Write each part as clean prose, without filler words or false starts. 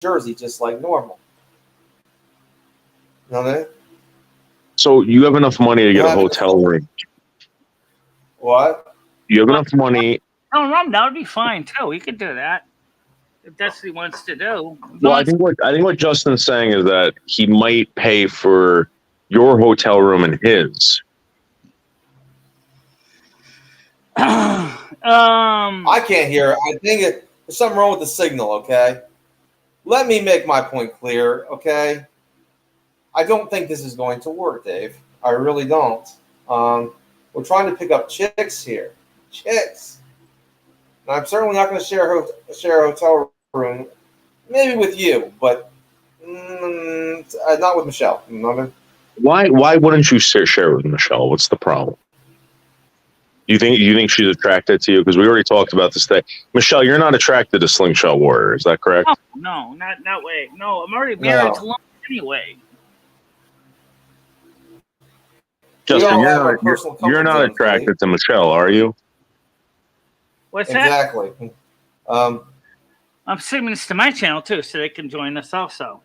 Jersey just like normal. You know what I mean? So you have enough money to get a hotel room. What? You have enough money. Oh, that would be fine too. We could do that if that's what he wants to do. Well, I think what Justin's saying is that he might pay for your hotel room and his. I can't hear. I think there's something wrong with the signal. Okay, let me make my point clear. Okay, I don't think this is going to work, Dave. I really don't. We're trying to pick up chicks here, chicks. And I'm certainly not going to share a hotel room, maybe with you, but not with Michelle. You know what I mean? Why wouldn't you share with Michelle? What's the problem? You think she's attracted to you? Because we already talked about this thing. Michelle, you're not attracted to Slinkgshot Warrior, is that correct? No, not that way. No, I'm already married to Lon anyway. Justin, you're not attracted to Michelle, are you? What's that? Exactly. I'm streaming this to my channel too, so they can join us also.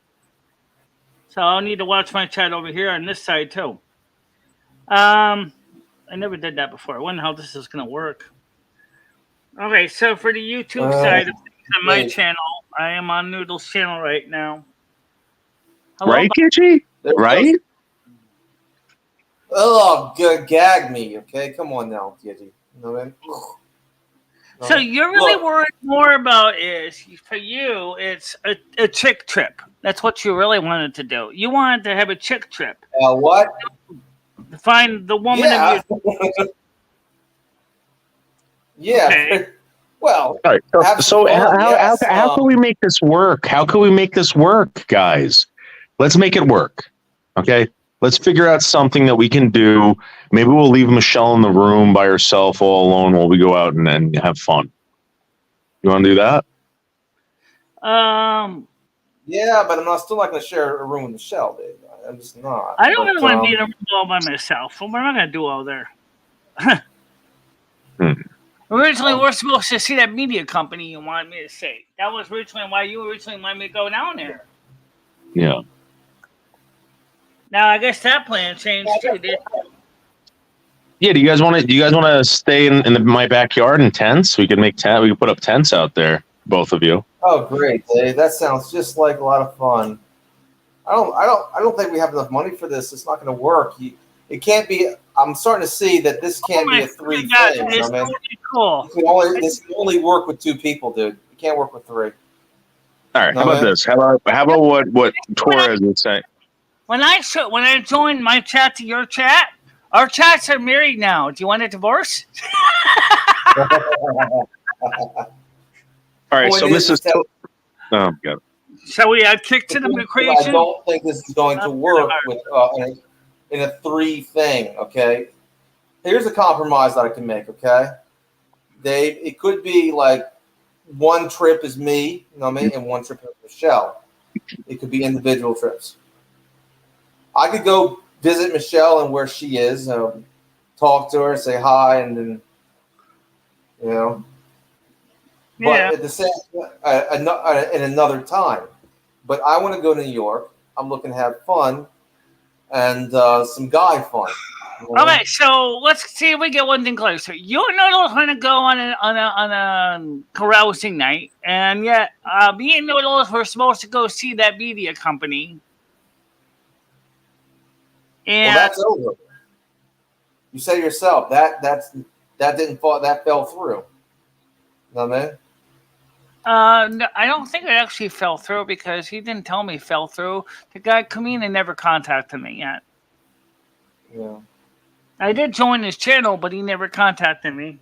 So I'll need to watch my chat over here on this side too. I never did that before. I wonder how this is going to work. Okay, so for the YouTube side of things on my channel, I am on Noodles' channel right now. Hello, right, Kitchy? Right? Oh, gag me, okay? Come on now, Kitty. You know what I mean? So you're really worried more about is, for you, it's a chick trip. That's what you really wanted to do. You wanted to have a chick trip. What? To find the woman of your... Yeah. Okay. Well, all right. So how can we make this work? How can we make this work, guys? Let's make it work. Okay? Let's figure out something that we can do. Maybe we'll leave Michelle in the room by herself all alone while we go out and have fun. You want to do that? Yeah, but I'm still not going to share a room with Michelle, Dave. I'm just not. I don't really want to be in a room all by myself. What am I going to do all there? Originally, we're supposed to see that media company you wanted me to see. That was originally why you originally wanted me to go down there. Yeah. Now I guess that plan changed too, did it? Yeah. Do you guys want to stay in my backyard in tents? We could we could put up tents out there, both of you. Oh, great, Dave. That sounds just like a lot of fun. I don't think we have enough money for this. It's not going to work. It can't be. I'm starting to see that this can't be a three thing. It's really cool. This can only work with two people, dude. You can't work with three. All right. How about this? How about what Torres would say? When I joined my chat to your chat, our chats are married now. Do you want a divorce? All right. So this is. Oh God. Shall we add kick to the creation? I don't think this is going to work with in a three thing. Okay. Here's a compromise that I can make. Okay, Dave. It could be like one trip is me, you know what I mean, and one trip is Michelle. It could be individual trips. I could go visit Michelle and where she is, talk to her, say hi, and then, you know. Yeah. But at the same, in another time. But I want to go to New York. I'm looking to have fun and some guy fun. You know? Okay, so let's see if we get one thing closer. You and Noodles want to go on a carousing night, and yet me and Noodles were supposed to go see that media company. And well, that's over. You say yourself that didn't fall. That fell through. You know what I mean? No, I don't think it actually fell through because he didn't tell me it fell through. The guy Kamina never contacted me yet. Yeah. I did join his channel, but he never contacted me.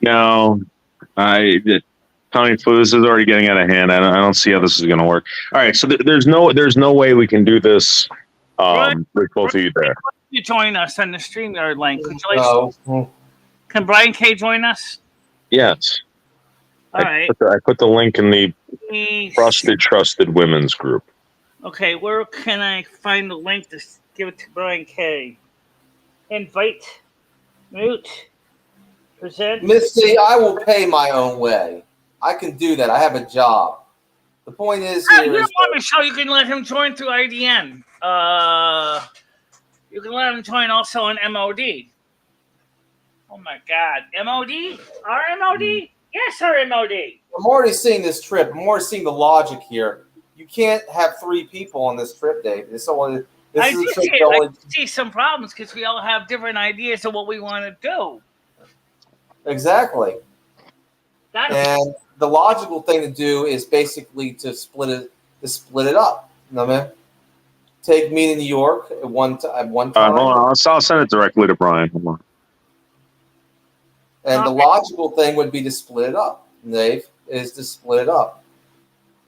No, Tony Flu, this is already getting out of hand. I don't see how this is going to work. All right, so there's no way we can do this with both of you there. You join us on the StreamYard link. Can Brian K join us? Yes. All right. I put the link in the Trusted Women's group. Okay, where can I find the link to give it to Brian K? Invite, mute, present. Missy, I will pay my own way. I can do that. I have a job. The point is You don't want Michelle, you can let him join through IDN. You can let him join also on MOD. Oh my God, MOD? Our MOD? Yes, our MOD. I'm already seeing this trip. I'm already seeing the logic here. You can't have 3 people on this trip, Dave. I see some problems because we all have different ideas of what we want to do. Exactly. And the logical thing to do is basically to split it up. You know what I mean? Take me to New York at one time. Hold on, I'll send it directly to Brian. Hold on. And the logical thing would be to split it up, Dave, is to split it up.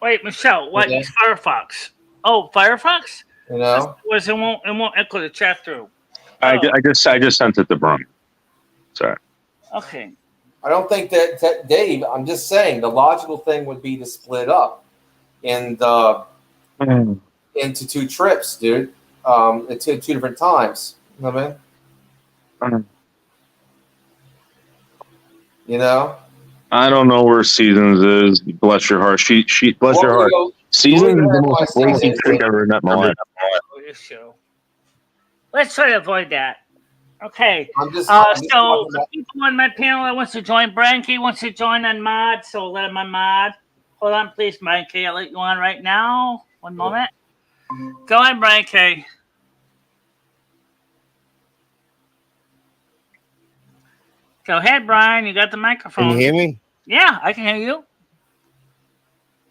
Wait, Michelle, what? Use Firefox. Oh, Firefox? You know? It won't echo the chat through. I just sent it to Brian. Sorry. Okay. I don't think that Dave, I'm just saying the logical thing would be to split up into 2 trips, dude. At 2 different times. You know what I mean? You know? I don't know where Seasons is. Bless your heart. She bless your heart. Seasons is the most flaky trick I've ever met in my life. Let's try to avoid that. Okay. So people on my panel that wants to join, Brian K wants to join on mod, so let him on mod. Hold on, please, Brian K. I'll let you on right now. One moment. Go ahead, Brian K. Go ahead, Brian. You got the microphone. Can you hear me? Yeah, I can hear you.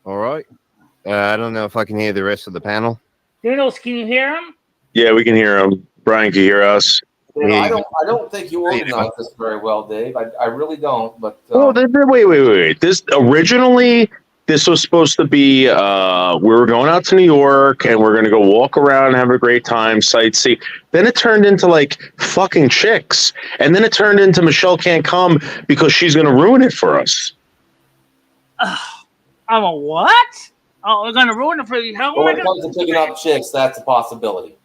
All right. I don't know if I can hear the rest of the panel. Noodles, can you hear him? Yeah, we can hear him. Brian can hear us. I don't think you organized this very well, Dave. I really don't. But wait. This was supposed to be. We were going out to New York, and we're going to go walk around and have a great time, sightsee. Then it turned into like fucking chicks, and then it turned into Michelle can't come because she's going to ruin it for us. I'm a what? Oh, we're going to ruin it for you. When it comes to picking up chicks, that's a possibility.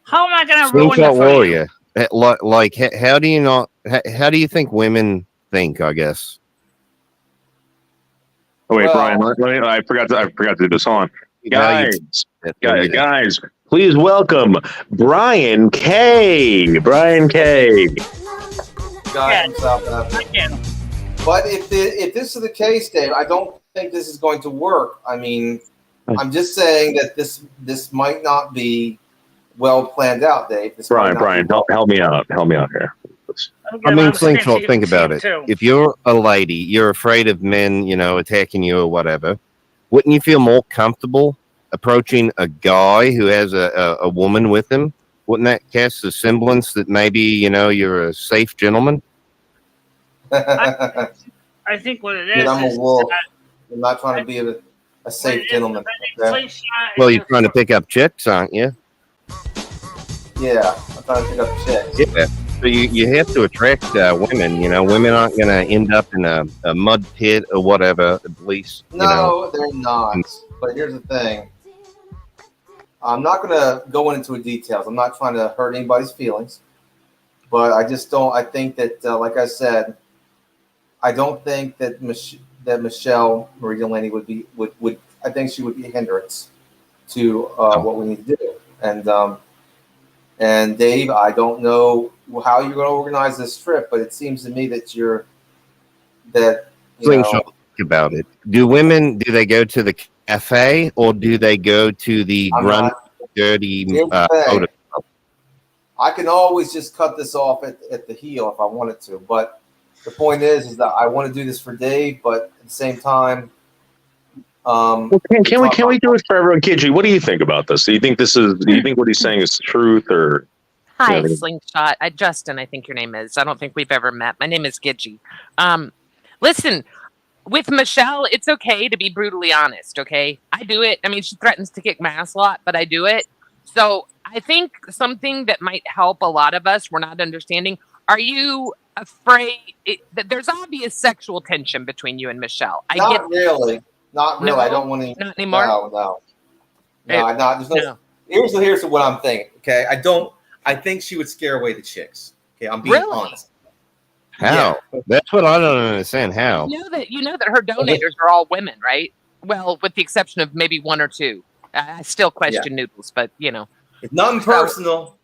How am I going to ruin it for you? Like, how do you not? How do you think women think? I guess. Oh wait, Brian. I forgot to do this on. Guys, please welcome Brian K. Brian K. But if this is the case, Dave, I don't think this is going to work. I mean, I'm just saying that this might not be well planned out, Dave. Brian, help me out. Help me out here. I mean, Slinkgshot, think about it. If you're a lady, you're afraid of men, attacking you or whatever. Wouldn't you feel more comfortable approaching a guy who has a woman with him? Wouldn't that cast a semblance that maybe, you're a safe gentleman? I think what it is. I'm a wolf. I'm not trying to be a safe gentleman. Okay? Well, you're trying to pick up chicks, aren't you? Yeah, I'm trying to pick up chicks. Yeah. So you have to attract women. Women aren't going to end up in a mud pit or whatever. At least, no, they're not. But here's the thing. I'm not going to go into details. I'm not trying to hurt anybody's feelings. But I just don't. I think that, like I said, I don't think that MicheleMarieDalene would. I think she would be a hindrance to what we need to do. And Dave, I don't know how you're going to organize this trip, but it seems to me that Think about it. Do they go to the cafe or do they go to the dirty motor? I can always just cut this off at the heel if I wanted to, but the point is that I want to do this for Dave, but at the same time, can we do it for everyone? Kidji, what do you think about this? Do you think what he's saying is the truth, or? Hi, Slinkgshot. Justin, I think your name is. I don't think we've ever met. My name is Gidgy. Listen, with Michelle, it's okay to be brutally honest, okay? I do it. I mean, she threatens to kick my ass a lot, but I do it. So I think something that might help a lot of us, we're not understanding. Are you afraid that there's obvious sexual tension between you and Michelle? Not really. Not really. No, I don't want to. Not anymore? No. Not. Here's what I'm thinking, okay? I think she would scare away the chicks. Okay, I'm being honest. How? Yeah. That's what I don't understand. How? You know that her donators are all women, right? Well, with the exception of maybe one or two. I still question Noodles, but you know. Nothing personal.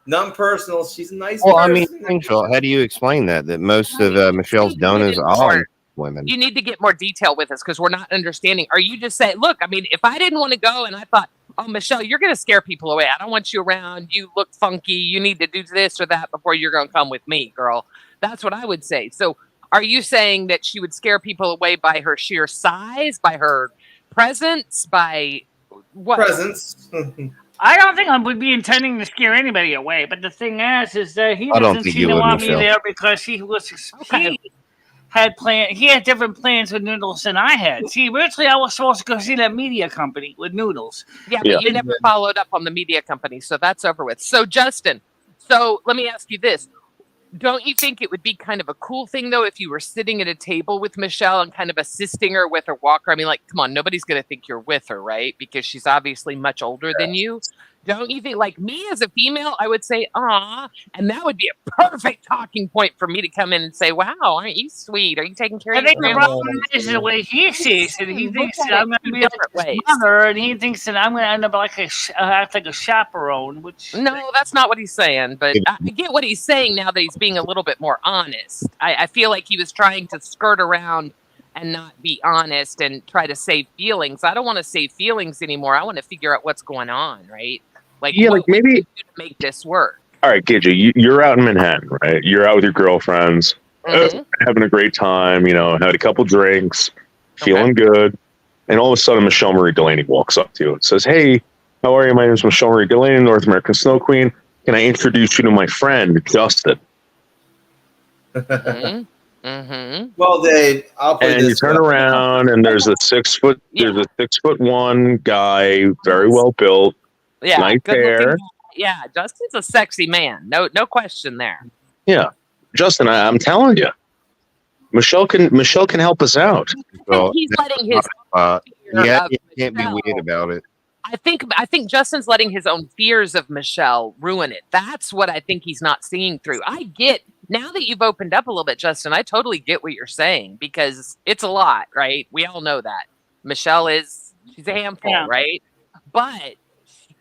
Nothing personal. She's a nice person. I mean, how do you explain that? That most of Michelle's donors are women. You need to get more detail with us because we're not understanding. Are you just saying, look, I mean, if I didn't want to go and I thought, oh, Michelle, you're going to scare people away. I don't want you around. You look funky. You need to do this or that before you're going to come with me, girl. That's what I would say. So are you saying that she would scare people away by her sheer size, by her presence, by what? Presence. I don't think I would be intending to scare anybody away, but the thing is that he doesn't seem to want me there because he had different plans with Noodles than I had. See, originally I was supposed to go see that media company with Noodles. Yeah, but you never followed up on the media company, so that's over with. So Justin, let me ask you this. Don't you think it would be kind of a cool thing, though, if you were sitting at a table with Michelle and kind of assisting her with her walker? I mean, like, come on, nobody's going to think you're with her, right? Because she's obviously much older than you. Don't you think, like me as a female, I would say, "Aw," and that would be a perfect talking point for me to come in and say, "Wow, aren't you sweet? Are you taking care of your family?" I think the problem is the way he sees it. He thinks that I'm going to be like his mother, and he thinks that I'm going to end up like act like a chaperone. Which no, that's not what he's saying. But I get what he's saying now that he's being a little bit more honest. I feel like he was trying to skirt around and not be honest and try to save feelings. I don't want to save feelings anymore. I want to figure out what's going on, right? Like, what maybe do to make this work. All right, Gidget, you're out in Manhattan, right? You're out with your girlfriends, having a great time, had a couple drinks, feeling good. And all of a sudden, MicheleMarieDalene walks up to you and says, "Hey, how are you? My name is MicheleMarieDalene, North American Snow Queen. Can I introduce you to my friend, Justin?" Well, Dave, I'll put and you turn around, and there's a 6'1" guy, very well built. Yeah, nice hair. Yeah, Justin's a sexy man. No question there. Yeah, Justin, I'm telling you, Michelle can help us out. He's letting his you can't be weird about it. I think Justin's letting his own fears of Michelle ruin it. That's what I think he's not seeing through. I get now that you've opened up a little bit, Justin. I totally get what you're saying because it's a lot, right? We all know that Michelle she's a handful, right? But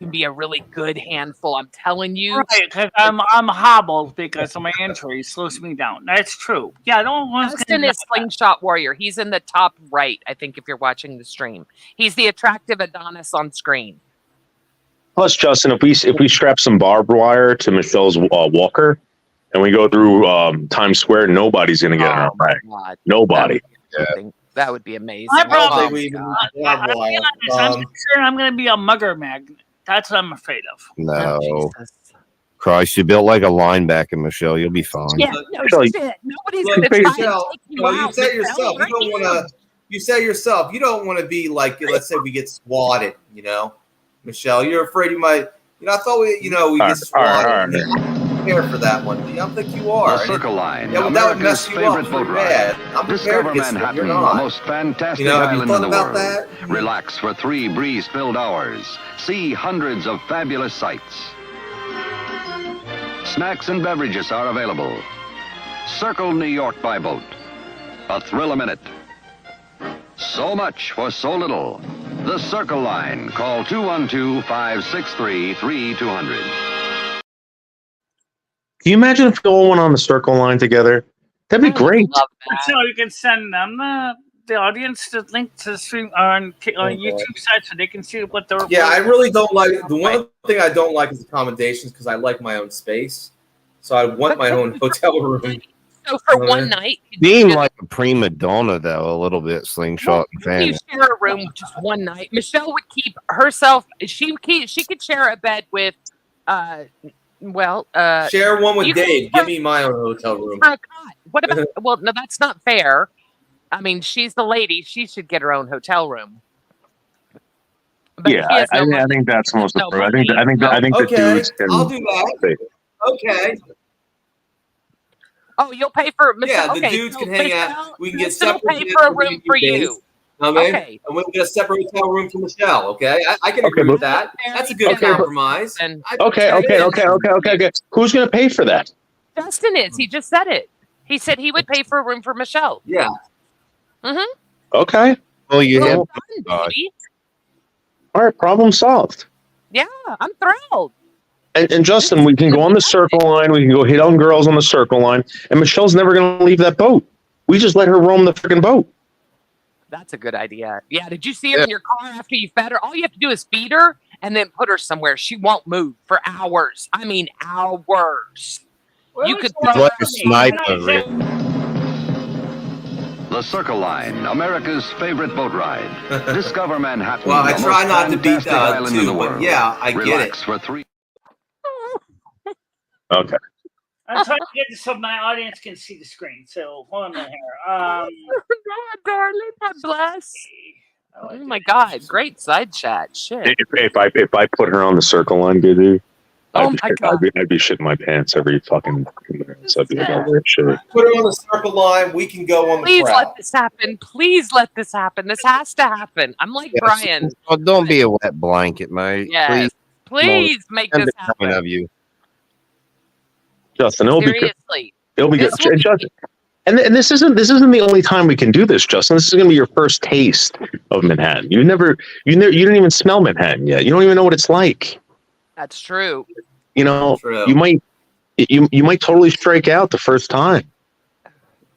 can be a really good handful. I'm telling you, right? Because I'm hobbled because of my injury slows me down. That's true. Yeah, Justin is Slinkgshot Warrior. He's in the top right. I think if you're watching the stream, he's the attractive Adonis on screen. Plus, Justin, if we strap some barbed wire to Michelle's walker and we go through Times Square, nobody's gonna get in our way. Nobody. That would be amazing. I'm going to be a mugger magnet. That's what I'm afraid of. No. Christ, you built like a linebacker, Michelle. You'll be fine. Yeah, no shit. Nobody's going to try to take you out. You said yourself. You don't want to. You said yourself. You don't want to be like. Let's say we get swatted. Michelle, you're afraid you might. I thought we get swatted. Prepare for that one. I don't think you are. The Circle Line. Yeah, that would mess you up pretty bad. I'm prepared to get swatted. You're not. The most fantastic have you island thought in the about world. that? Relax for 3 breeze-filled hours. See hundreds of fabulous sights. Snacks and beverages are available. Circle New York by boat. A thrill a minute. So much for so little. The Circle Line. Call 212-563-3200. Can you imagine if we all went on the Circle Line together? That'd be great. So you can send them the audience the link to the stream on YouTube site so they can see what they're. Yeah, I really don't like the one thing I don't like is accommodations because I like my own space, so I want my own hotel room. So for one night, being like a prima donna though, a little bit Slingshot fan. You share a room just one night. Michelle would keep herself. She could share a bed with. Share one with Dave. Give me my own hotel room. What about? Well, no, that's not fair. I mean, she's the lady. She should get her own hotel room. But yeah, I think that's most appropriate. I think the dudes can. I'll do that. Okay. Oh, you'll pay for Michelle. Yeah, the dudes can hang out. We can get separate. Pay for a room for you. Okay. And we'll get a separate hotel room for Michelle. Okay, I can agree with that. That's a good compromise. Okay. Who's going to pay for that? Justin is. He just said it. He said he would pay for a room for Michelle. Yeah. Mm-hmm. Okay. Well, you have. All right, problem solved. Yeah, I'm thrilled. And Justin, we can go on the circle line. We can go hit on girls on the circle line. And Michelle's never going to leave that boat. We just let her roam the freaking boat. That's a good idea. Yeah, did you see her in your car after you fed her? All you have to do is feed her and then put her somewhere. She won't move for hours. I mean, hours. You could throw like a sniper. The Circle Line, America's favorite boat ride. Discover Manhattan. Well, I the try most not to beat fantastic island in two, the but world. yeah, I get Relax it. for 3. Okay. I'm trying to get this so my audience can see the screen. So hold on a minute here. God, darling, God bless. Oh my God, great side chat. Shit. If I put her on the circle line, dude, Oh my God. I'd be shitting my pants every fucking minutes. I'd be like, oh, shit. Put her on the circle line. We can go on the Please crowd. let this happen. Please let this happen. This has to happen. I'm like Brian. Oh, don't be a wet blanket, mate. Yes. Please make this happen. Of you. Justin, it'll Seriously. be good. It'll be good. Justin, and this isn't the only time we can do this, Justin. This is going to be your first taste of Manhattan. You didn't even smell Manhattan yet. You don't even know what it's like. That's true. You know, True. you might totally strike out the first time.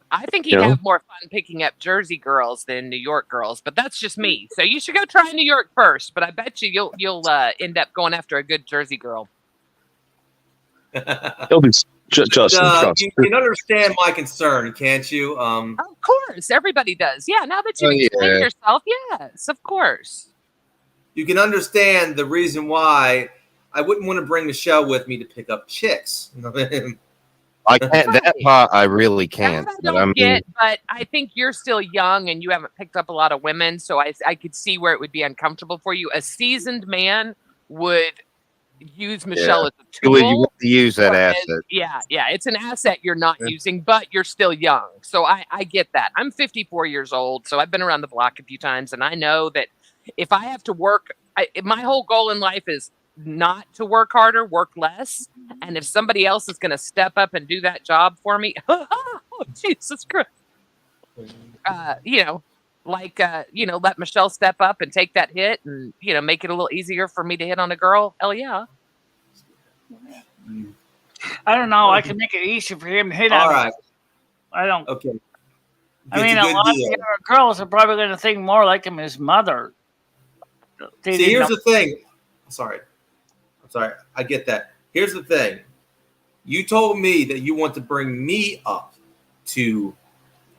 I think he'd have more fun picking up Jersey girls than New York girls, but that's just me. So you should go try New York first. But I bet you'll end up going after a good Jersey girl. It'll be Justin. You can understand my concern, can't you? Of course, everybody does. Yeah, now that you've explained yourself, yes, of course. You can understand the reason why I wouldn't want to bring Michelle with me to pick up chicks. I can't. That part I really can't. That I don't get, but I think you're still young and you haven't picked up a lot of women, so I could see where it would be uncomfortable for you. A seasoned man would use Michelle as a tool. You want to use that asset. Yeah, it's an asset you're not using, but you're still young. So I get that. I'm 54 years old, so I've been around the block a few times, and I know that if I have to work, my whole goal in life is not to work harder, work less. And if somebody else is going to step up and do that job for me, oh, Jesus Christ, let Michelle step up and take that hit and, make it a little easier for me to hit on a girl. Hell yeah. I don't know. I can make it easier for him to hit on. All right. I don't. Okay. I mean, a lot of the other girls are probably going to think more like him as his mother. See, here's the thing. I'm sorry. I get that. Here's the thing. You told me that you want to bring me up to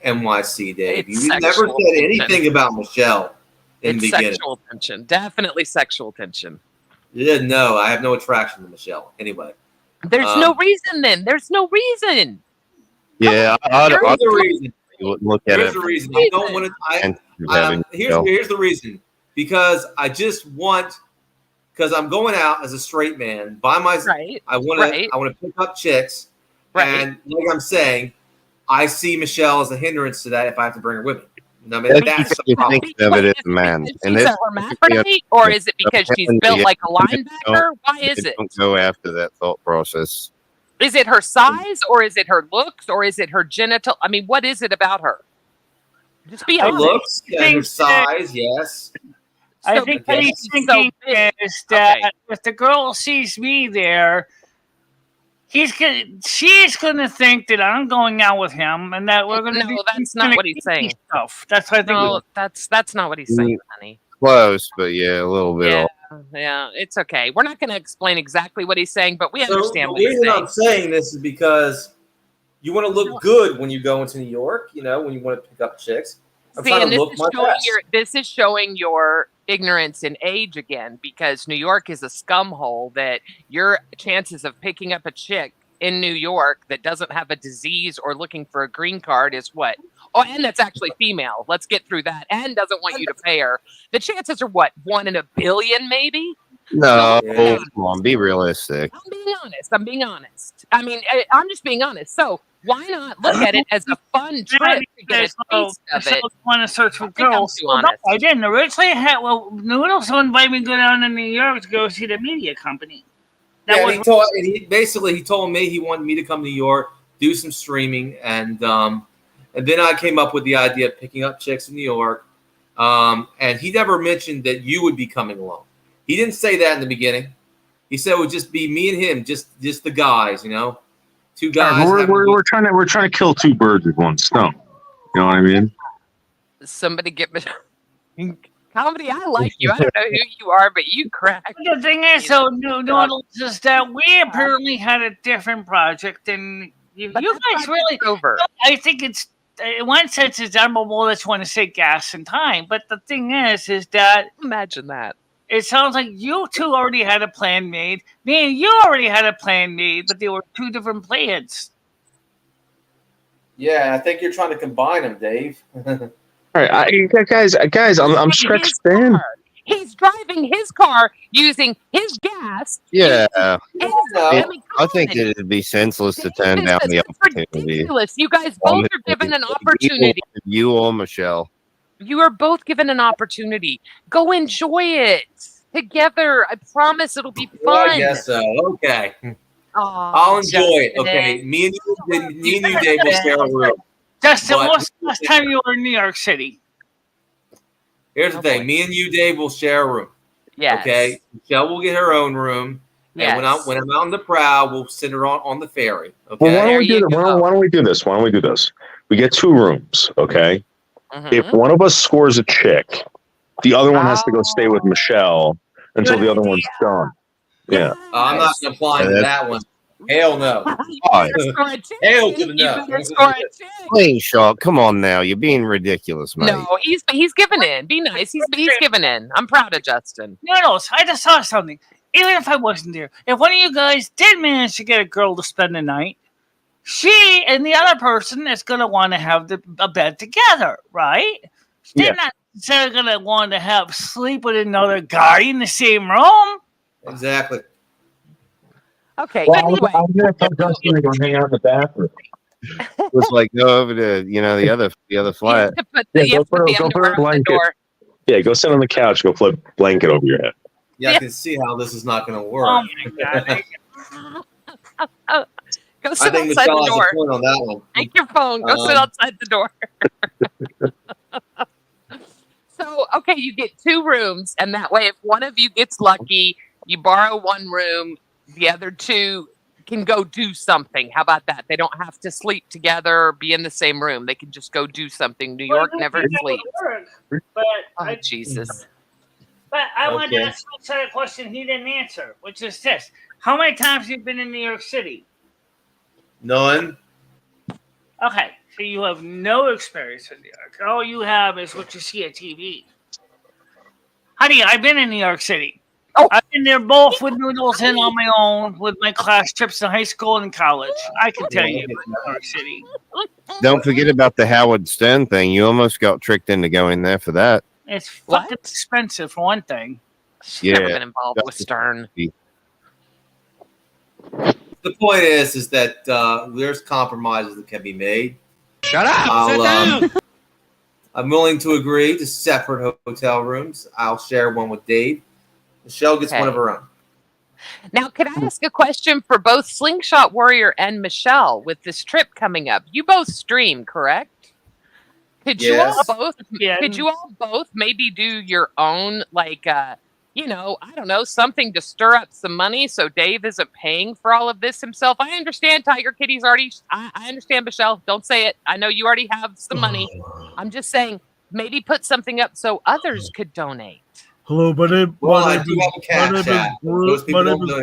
NYC, Dave. You never said anything about Michelle in the beginning. Sexual tension. Definitely sexual tension. Yeah, no, I have no attraction to Michelle. Anyway. There's no reason then. There's no reason. Yeah, here's the reason. Look at here's the reason. I don't want to. Here's the reason. Because I just want. Because I'm going out as a straight man by myself. Right. I want to pick up chicks. Right. And like I'm saying, I see Michelle as a hindrance to that if I have to bring her with me. I mean, that's the problem. Of it as a man. And a hermaphrodite, or is it because she's built like a linebacker? Why is it? Don't go after that thought process. Is it her size, or is it her looks, or is it her genital? I mean, what is it about her? Just be honest. Her looks, her size, yes. I think what he's thinking is that if the girl sees me there, she's gonna think that I'm going out with him, and that we're gonna. No, that's not what he's saying. Stuff. That's what I think. No, that's not what he's saying, honey. Close, but yeah, a little bit. Yeah, it's okay. We're not going to explain exactly what he's saying, but we understand what he's saying. The reason I'm saying this is because you want to look good when you go into New York. When you want to pick up chicks. This is showing your ignorance in age again, because New York is a scum hole that your chances of picking up a chick in New York that doesn't have a disease or looking for a green card is what? Oh, and that's actually female. Let's get through that. And doesn't want you to pay her. The chances are what? 1 in a billion, maybe? No, come on, be realistic. I'm being honest. I mean, I'm just being honest. So why not look at it as a fun trip to get a taste of it? Want to search for girls? I didn't originally. Noodles invited me to go down to New York to go see the media company. He told me he wanted me to come to New York do some streaming, and then I came up with the idea of picking up chicks in New York. And he never mentioned that you would be coming along. He didn't say that in the beginning. He said it would just be me and him, just the guys, you know, two guys. We're trying to kill two birds with one stone. You know what I mean? Somebody get me. Comedy, I like you. I don't know who you are, but you crack. The thing is, so Noodles, is that we apparently had a different project than you guys really. Over. I think it's, in one sense, it's admirable that you want to say gas and time. But the thing is that. Imagine that. It sounds like you two already had a plan made. Me and you already had a plan made, but they were two different plans. Yeah, I think you're trying to combine them, Dave. All right, guys, I'm stretched thin. He's driving his car using his gas. Yeah. I think it'd be senseless to turn down the opportunity. Ridiculous. You guys both are given an opportunity. You or Michelle. You are both given an opportunity. Go enjoy it together. I promise it'll be fun. Well, I guess so. Okay. I'll enjoy it. Okay. Me and you, Dave, will share a room. Justin, what's the last time you were in New York City? Here's the thing. Me and you, Dave, will share a room. Yes. Okay. Michelle will get her own room. Yes. And when I'm out on the prowl, we'll send her on the ferry. Okay. Well, why don't we do this? We get two rooms, okay? Mm-hmm. If one of us scores a chick, the other one has to go stay with Michelle until the other one's done. Yeah. I'm not applying to that one. Hell no. Hell to the no. Slinkgshot, come on now. You're being ridiculous, mate. No, he's giving in. Be nice. He's giving in. I'm proud of Justin. No, I just saw something. Even if I wasn't there, if one of you guys did manage to get a girl to spend the night, she and the other person is going to want to have a bed together, right? They're not going to want to have sleep with another guy in the same room. Exactly. Okay. Well, anyway. I was going to tell Justin to go hang out in the bathroom. It was like go over to the other flat. Go put a blanket. Yeah, go sit on the couch. Go put a blanket over your head. Yeah, I can see how this is not going to work. Oh my god. Go sit outside the door. Point on that one. Take your phone. Go sit outside the door. So, okay, you get two rooms, and that way, if one of you gets lucky, you borrow one room. The other two can go do something. How about that? They don't have to sleep together or be in the same room. They can just go do something. New York never sleeps. But Jesus. But I wanted to ask a question he didn't answer, which is this. How many times have you been in New York City? None. Okay, so you have no experience in New York. All you have is what you see on TV. Honey, I've been in New York City. Oh. I've been there both with Noodles and on my own with my class trips in high school and college. I can tell you about New York City. Don't forget about the Howard Stern thing. You almost got tricked into going there for that. It's fucking expensive for one thing. Never been involved with Stern. The point is that there's compromises that can be made. Shut up! Sit down! I'm willing to agree to separate hotel rooms. I'll share one with Dave. Michelle gets one of her own. Now, can I ask a question for both Slinkgshot Warrior and Michelle with this trip coming up? You both stream, correct? Could you all both? Could you all both maybe do your own, like, I don't know, something to stir up some money so Dave isn't paying for all of this himself? I understand Tiger Kitty's already. I understand, Michelle. Don't say it. I know you already have some money. I'm just saying, maybe put something up so others could donate. Hello, my name is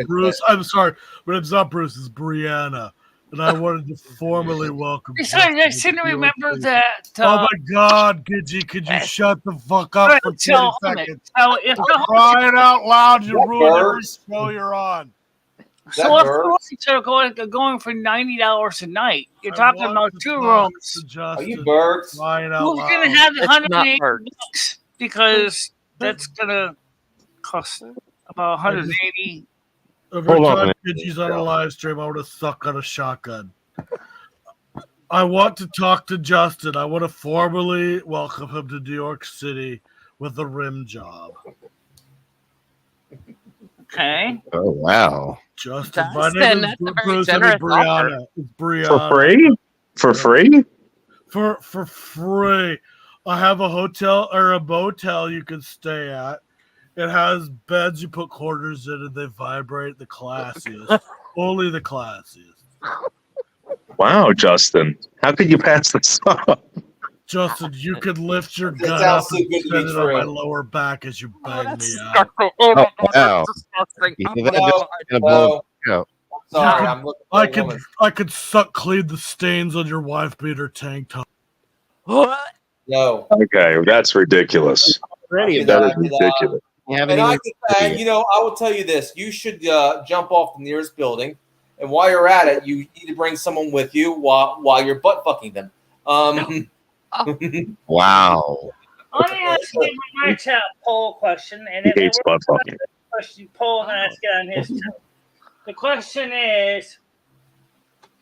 Bruce. I'm sorry, my name's not Bruce. It's Brianna, and I wanted to formally welcome. Sorry, I seem to remember that. Oh my God, Gidgy, could you shut the fuck up for 20 seconds? Crying out loud, you ruined every show you're on. So if you're going for $90 a night, you're talking about two rooms. Are you Bergs? Who's going to have the $180? Because that's going to cost about $180. Every time Gidgy's on a live stream, I want to suck on a shotgun. I want to talk to Justin. I want to formally welcome him to New York City with a rim job. Okay. Oh wow. Justin, my name is Bruce. And it's Brianna. It's Brianna. For free? For free? For free. I have a hotel or a motel you can stay at. It has beds you put quarters in and they vibrate. The classiest. Only the classiest. Wow, Justin. How could you pass this up? Justin, you could lift your gun up and spin it on my lower back as you bang me out. Oh, that's disgusting. Sorry, I'm looking for a woman. I could suck clean the stains on your wife beater tank top. What? No. Okay, that's ridiculous. That is ridiculous. And I will tell you this: you should jump off the nearest building, and while you're at it, you need to bring someone with you while you're butt fucking them. Wow. Let me ask you my chat poll question, and He hates butt fucking. Question poll, and ask it on his turn. The question is: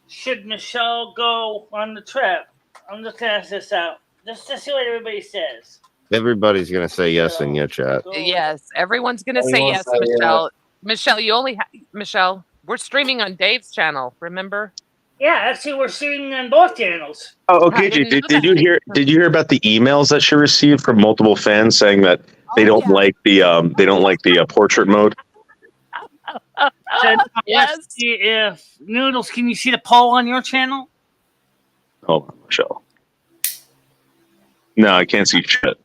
should Michelle go on the trip? I'm just gonna ask this out, just to see what everybody says. Everybody's gonna say yes in your chat. Yes, everyone's gonna say yes, Michelle. Michelle, you only Michelle. We're streaming on Dave's channel. Remember? Yeah, actually, we're streaming on both channels. Oh, okay. Did you hear about the emails that she received from multiple fans saying that they don't like the portrait mode? So, Yes. let's see if Noodles, can you see the poll on your channel? Hold on, Michelle. No, I can't see shit.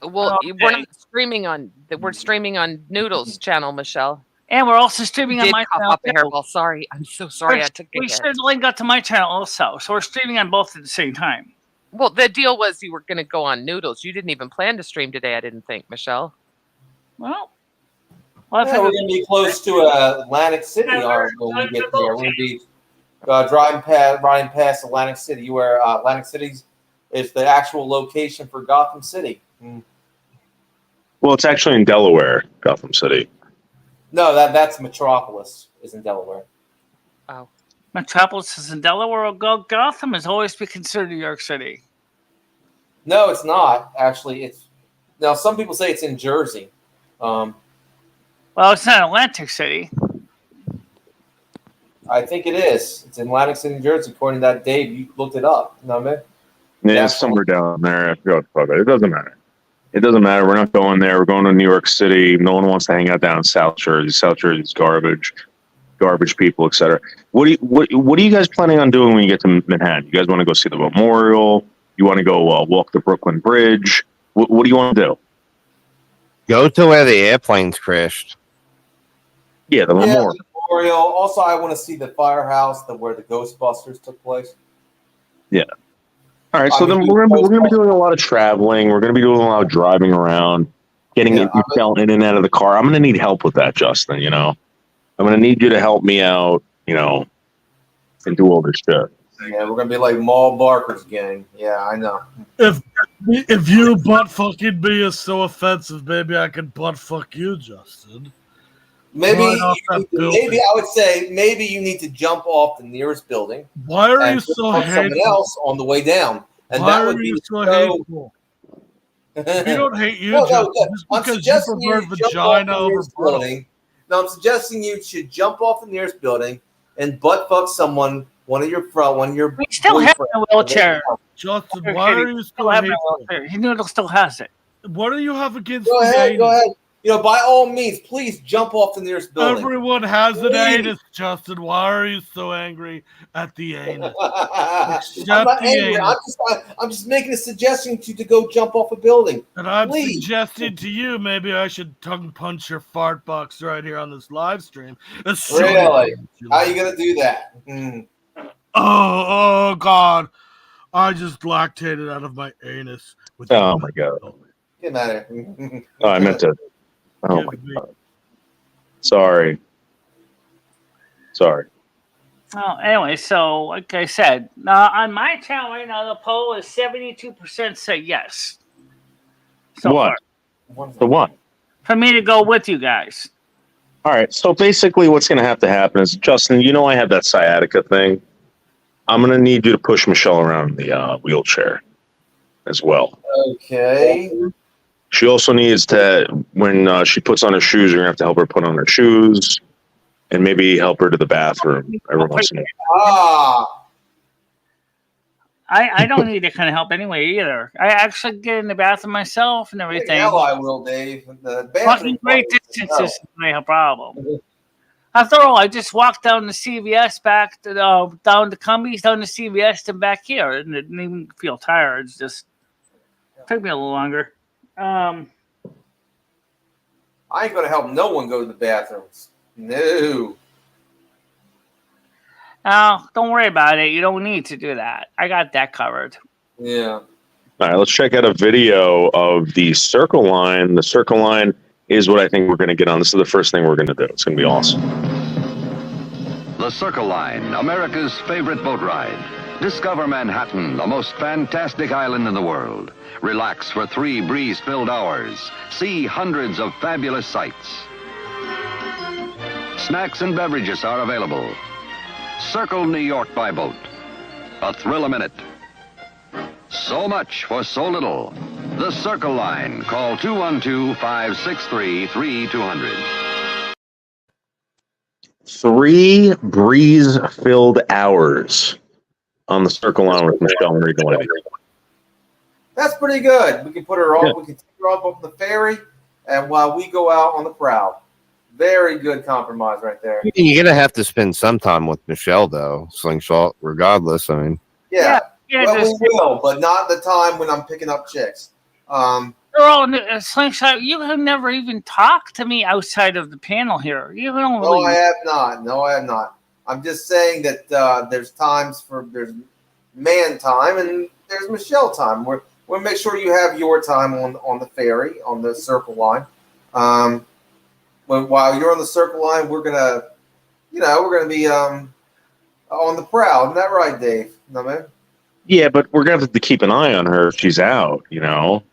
Well, we're not streaming on. We're streaming on Noodles' channel, Michelle. And we're also streaming on my channel. Well, sorry. I'm so sorry. We should link up to my channel also. So we're streaming on both at the same time. Well, the deal was you were going to go on Noodles. You didn't even plan to stream today, I didn't think, Michelle. Well, we're going to be close to Atlantic City when we get there. We're going to be riding past Atlantic City, where Atlantic City is the actual location for Gotham City. Well, it's actually in Delaware, Gotham City. No, that's Metropolis, is in Delaware. Oh. Metropolis is in Delaware. Gotham has always been considered New York City. No, it's not. Actually, now some people say it's in Jersey. Well, it's not Atlantic City. I think it is. It's in Atlantic City, New Jersey, according to that Dave. You looked it up. You know what I mean? Yeah, it's somewhere down there. I forgot the fuck. It doesn't matter. It doesn't matter. We're not going there. We're going to New York City. No one wants to hang out down in South Jersey. South Jersey's garbage people, etc. What are you guys planning on doing when you get to Manhattan? You guys want to go see the memorial? You want to go walk the Brooklyn Bridge? What do you want to do? Go to where the airplanes crashed. Yeah, the memorial. The memorial. Also, I want to see the firehouse where the Ghostbusters took place. Yeah. All right, so then we're gonna be doing a lot of traveling. We're gonna be doing a lot of driving around, getting Michelle in and out of the car. I'm gonna need help with that, Justin. You know, I'm gonna need you to help me out. You know, and do all this shit. Yeah, we're gonna be like Maul Barker's gang. Yeah, I know. If you butt fucking me is so offensive, maybe I can butt fuck you, Justin. Maybe I would say maybe you need to jump off the nearest building. Why are you so hateful? Someone else on the way down, and why that would are be you so hateful? We don't hate you, Justin, just because you prefer vagina over building. No, I'm suggesting you should jump off the nearest building and butt fuck someone. One of your. We still have a wheelchair. Justin, why are you still hateful? Noodle still has it. What do you have against Go ahead. You know, by all means, please jump off the nearest building. Everyone has an anus, Justin. Why are you so angry at the anus? I'm not angry. I'm just making a suggestion to go jump off a building. And I'm suggesting to you maybe I should tongue punch your fart box right here on this live stream. Really? How are you going to do that? Oh, God. I just lactated out of my anus. Oh, my God. Get out of here. Oh, I meant to. Oh my God. Sorry. Oh, anyway, so like I said, on my channel right now, the poll is 72% say yes. So what? The what? For me to go with you guys. All right. So basically, what's going to have to happen is, Justin, you know, I have that sciatica thing. I'm going to need you to push Michelle around in the wheelchair as well. Okay. She also needs to, when she puts on her shoes, you're going to have to help her put on her shoes and maybe help her to the bathroom every once in a while. I don't need that kind of help anyway either. I actually get in the bathroom myself and everything. Hell, I will, Dave. The Walking great distances is my problem. After all, I just walked down to CVS back to down to Cumbies, down to CVS, to back here, and it didn't even feel tired. It's just took me a little longer. I ain't gonna help no one go to the bathrooms. No. Oh, don't worry about it. You don't need to do that. I got that covered. Yeah. All right, let's check out a video of the Circle Line. The Circle Line is what I think we're going to get on. This is the first thing we're going to do. It's going to be awesome. The Circle Line, America's favorite boat ride. Discover Manhattan, the most fantastic island in the world. Relax for 3 breeze-filled hours. See hundreds of fabulous sights. Snacks and beverages are available. Circle New York by boat. A thrill a minute. So much for so little. The Circle Line. Call 212-563-3200. 3 breeze-filled hours on the Circle Line with MicheleMarieDalene. That's pretty good. We can put her on. Yeah. We can take her up the ferry, and while we go out on the prowl. Very good compromise right there. You're gonna have to spend some time with Michelle, though, Slinkgshot. Regardless, I mean. Yeah, well, we will, but not the time when I'm picking up chicks. Slinkgshot, you have never even talked to me outside of the panel here. You don't really. No, I have not. No, I have not. I'm just saying that there's times there's man time and there's Michelle time. We'll make sure you have your time on the ferry, on the Circle Line. While you're on the Circle Line, we're gonna be on the prowl. Isn't that right, Dave? No, man. Yeah, but we're gonna have to keep an eye on her if she's out. You know.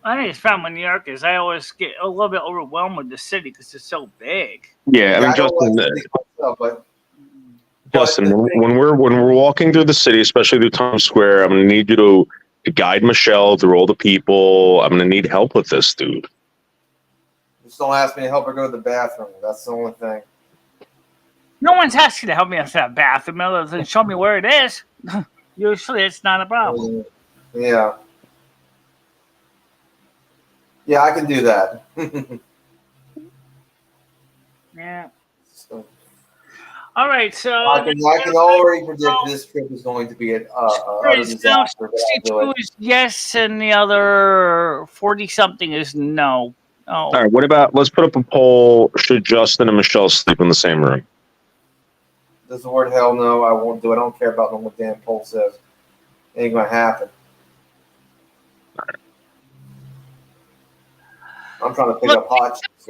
I think it's problem with New York is I always get a little bit overwhelmed with the city because it's so big. Yeah, I mean, Justin, when we're walking through the city, especially through Times Square, I'm gonna need you to guide Michelle through all the people. I'm gonna need help with this, dude. Just don't ask me to help her go to the bathroom. That's the only thing. No one's asking to help me out to that bathroom other than show me where it is. Usually it's not a problem. Yeah. Yeah, I can do that. Yeah. So. All right, so I can already predict this trip is going to be a disaster. 62 is yes, and the other 40-something is no. Oh. All right, let's put up a poll. Should Justin and Michelle sleep in the same room? Does the word hell no? I won't do it. I don't care about what damn poll says. It ain't going to happen. All right. I'm trying to pick up hot chicks.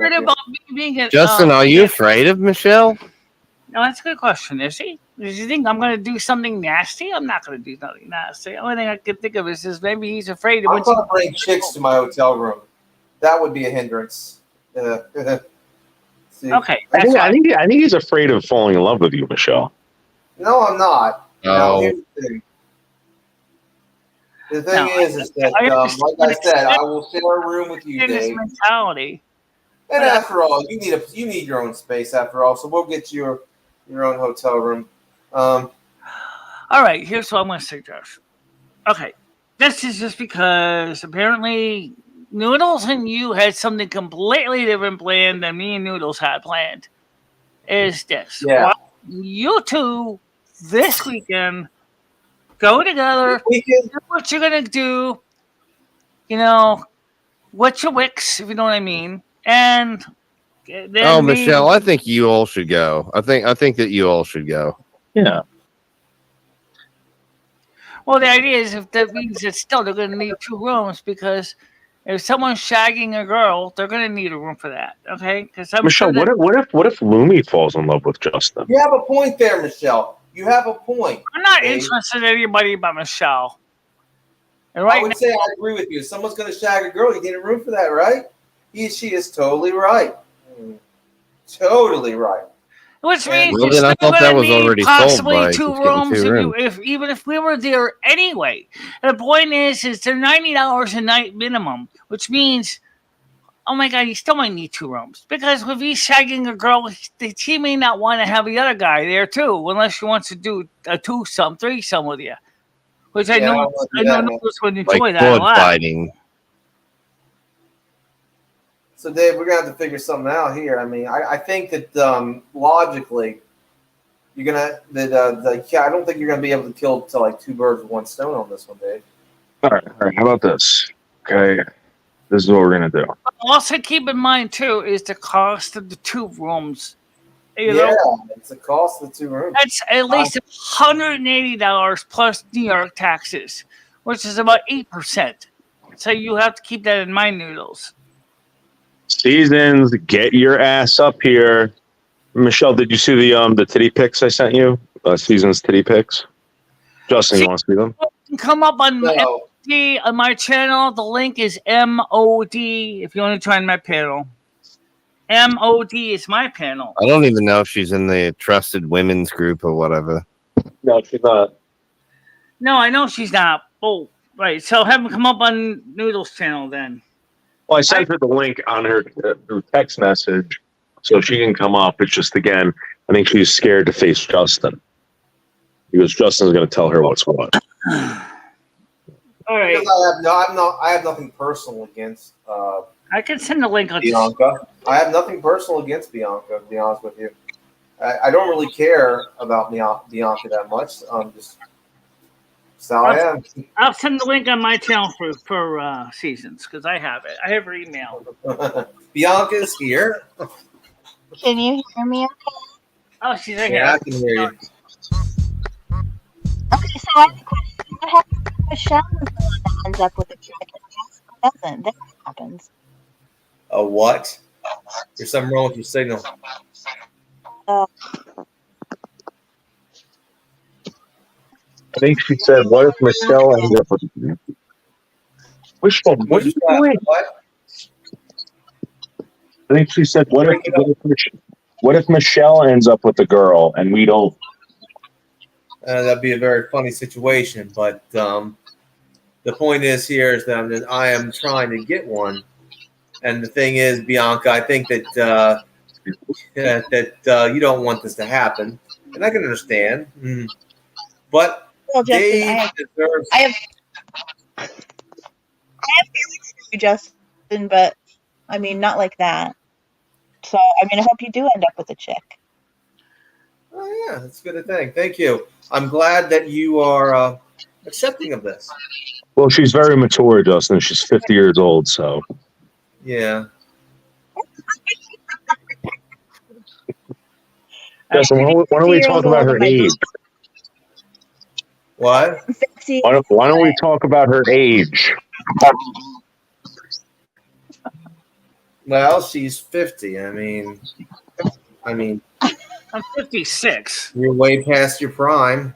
Justin, are you afraid of Michelle? No, that's a good question. Is he? Does he think I'm going to do something nasty? I'm not going to do something nasty. The only thing I can think of is maybe he's afraid of. I'm going to bring chicks to my hotel room. That would be a hindrance. Okay. I think he's afraid of falling in love with you, Michelle. No, I'm not. Oh. Here's the thing. The thing is that, like I said, I will share a room with you, Dave. Mentality. And after all, you need your own space. After all, so we'll get you your own hotel room. All right. Here's what I'm going to suggest. Okay, this is just because apparently Noodles and you had something completely different planned than me and Noodles had planned. Is this? Yeah. You two this weekend go together. Do what you're gonna do. You know, what's your wicks, if you know what I mean. And then Michelle, I think you all should go. I think that you all should go. Yeah. Well, the idea is if that means that still they're going to need 2 rooms because if someone's shagging a girl, they're going to need a room for that. Okay? Michelle, what if Lumi falls in love with Justin? You have a point there, Michelle. You have a point. I'm not interested in anybody but Michelle. And I would say I agree with you. If someone's going to shag a girl, you need a room for that, right? She is totally right. Totally right. Which means well, then I thought that was already possibly sold by 2 rooms. rooms. Even if we were there anyway. The point is they're $90 a night minimum, which means, oh my God, you still might need 2 rooms because if he's shagging a girl, he may not want to have the other guy there too, unless she wants to do a 2-some, 3-some with you. Which I know Noodles would enjoy that a lot. Fighting. So, Dave, we're gonna have to figure something out here. I mean, I think that logically, you're gonna I don't think you're gonna be able to kill to like 2 birds with 1 stone on this one, Dave. All right. How about this? Okay, this is what we're gonna do. Also, keep in mind too is the cost of the 2 rooms. You know, it's the cost of the 2 rooms. That's at least $180 plus New York taxes, which is about 8%. So you have to keep that in mind, Noodles. Seasons, get your ass up here. Michelle, did you see the titty pics I sent you? Seasons titty pics. Justin, you want to see them? Come up on MOD on my channel. The link is MOD if you want to join my panel. MOD is my panel. I don't even know if she's in the trusted women's group or whatever. No, she's not. No, I know she's not. Oh, right. So have them come up on Noodles' channel then. Well, I sent her the link on her through text message so she can come up. It's just, again, I think she's scared to face Justin. Because Justin's going to tell her what's what. All right. I have nothing personal against I can send the link on Bianca. I have nothing personal against Bianca, to be honest with you. I don't really care about Bianca that much. Just how I am. I'll send the link on my channel for Seasons because I have it. I have her email. Bianca's here. Can you hear me okay? Oh, she's right here. Yeah, I can hear you. Okay, so I have a question. What happens if Michelle is the one that ends up with a chick and Jessica doesn't? Then what happens? A what? There's something wrong with your signal. I think she said, what if Michelle ends up with you? Which one? What are you doing? What? I think she said, what if Michelle ends up with the girl and we don't? That'd be a very funny situation. But the point is here is that I am trying to get one. And the thing is, Bianca, I think that you don't want this to happen. And I can understand. But well, Justin, I have feelings for you, Justin, but I mean, not like that. So, I mean, I hope you do end up with a chick. Oh, yeah, that's a good thing. Thank you. I'm glad that you are accepting of this. Well, she's very mature, Justin. She's 50 years old, so. Yeah. Justin, why don't we talk about her age? What? Why don't we talk about her age? Well, she's 50. I mean, I'm 56. You're way past your prime.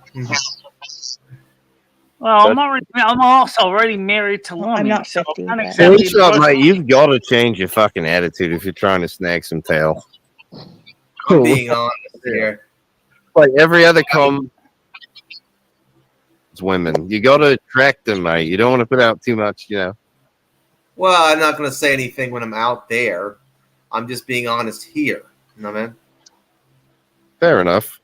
Well, I'm also already married to Lummy. I'm not 50. Slinkgshot, mate, you've got to change your fucking attitude if you're trying to snag some tail. I'm being honest here. Like every other women, you got to attract them, mate. You don't want to put out too much, you know. Well, I'm not going to say anything when I'm out there. I'm just being honest here. You know what I mean? Fair enough.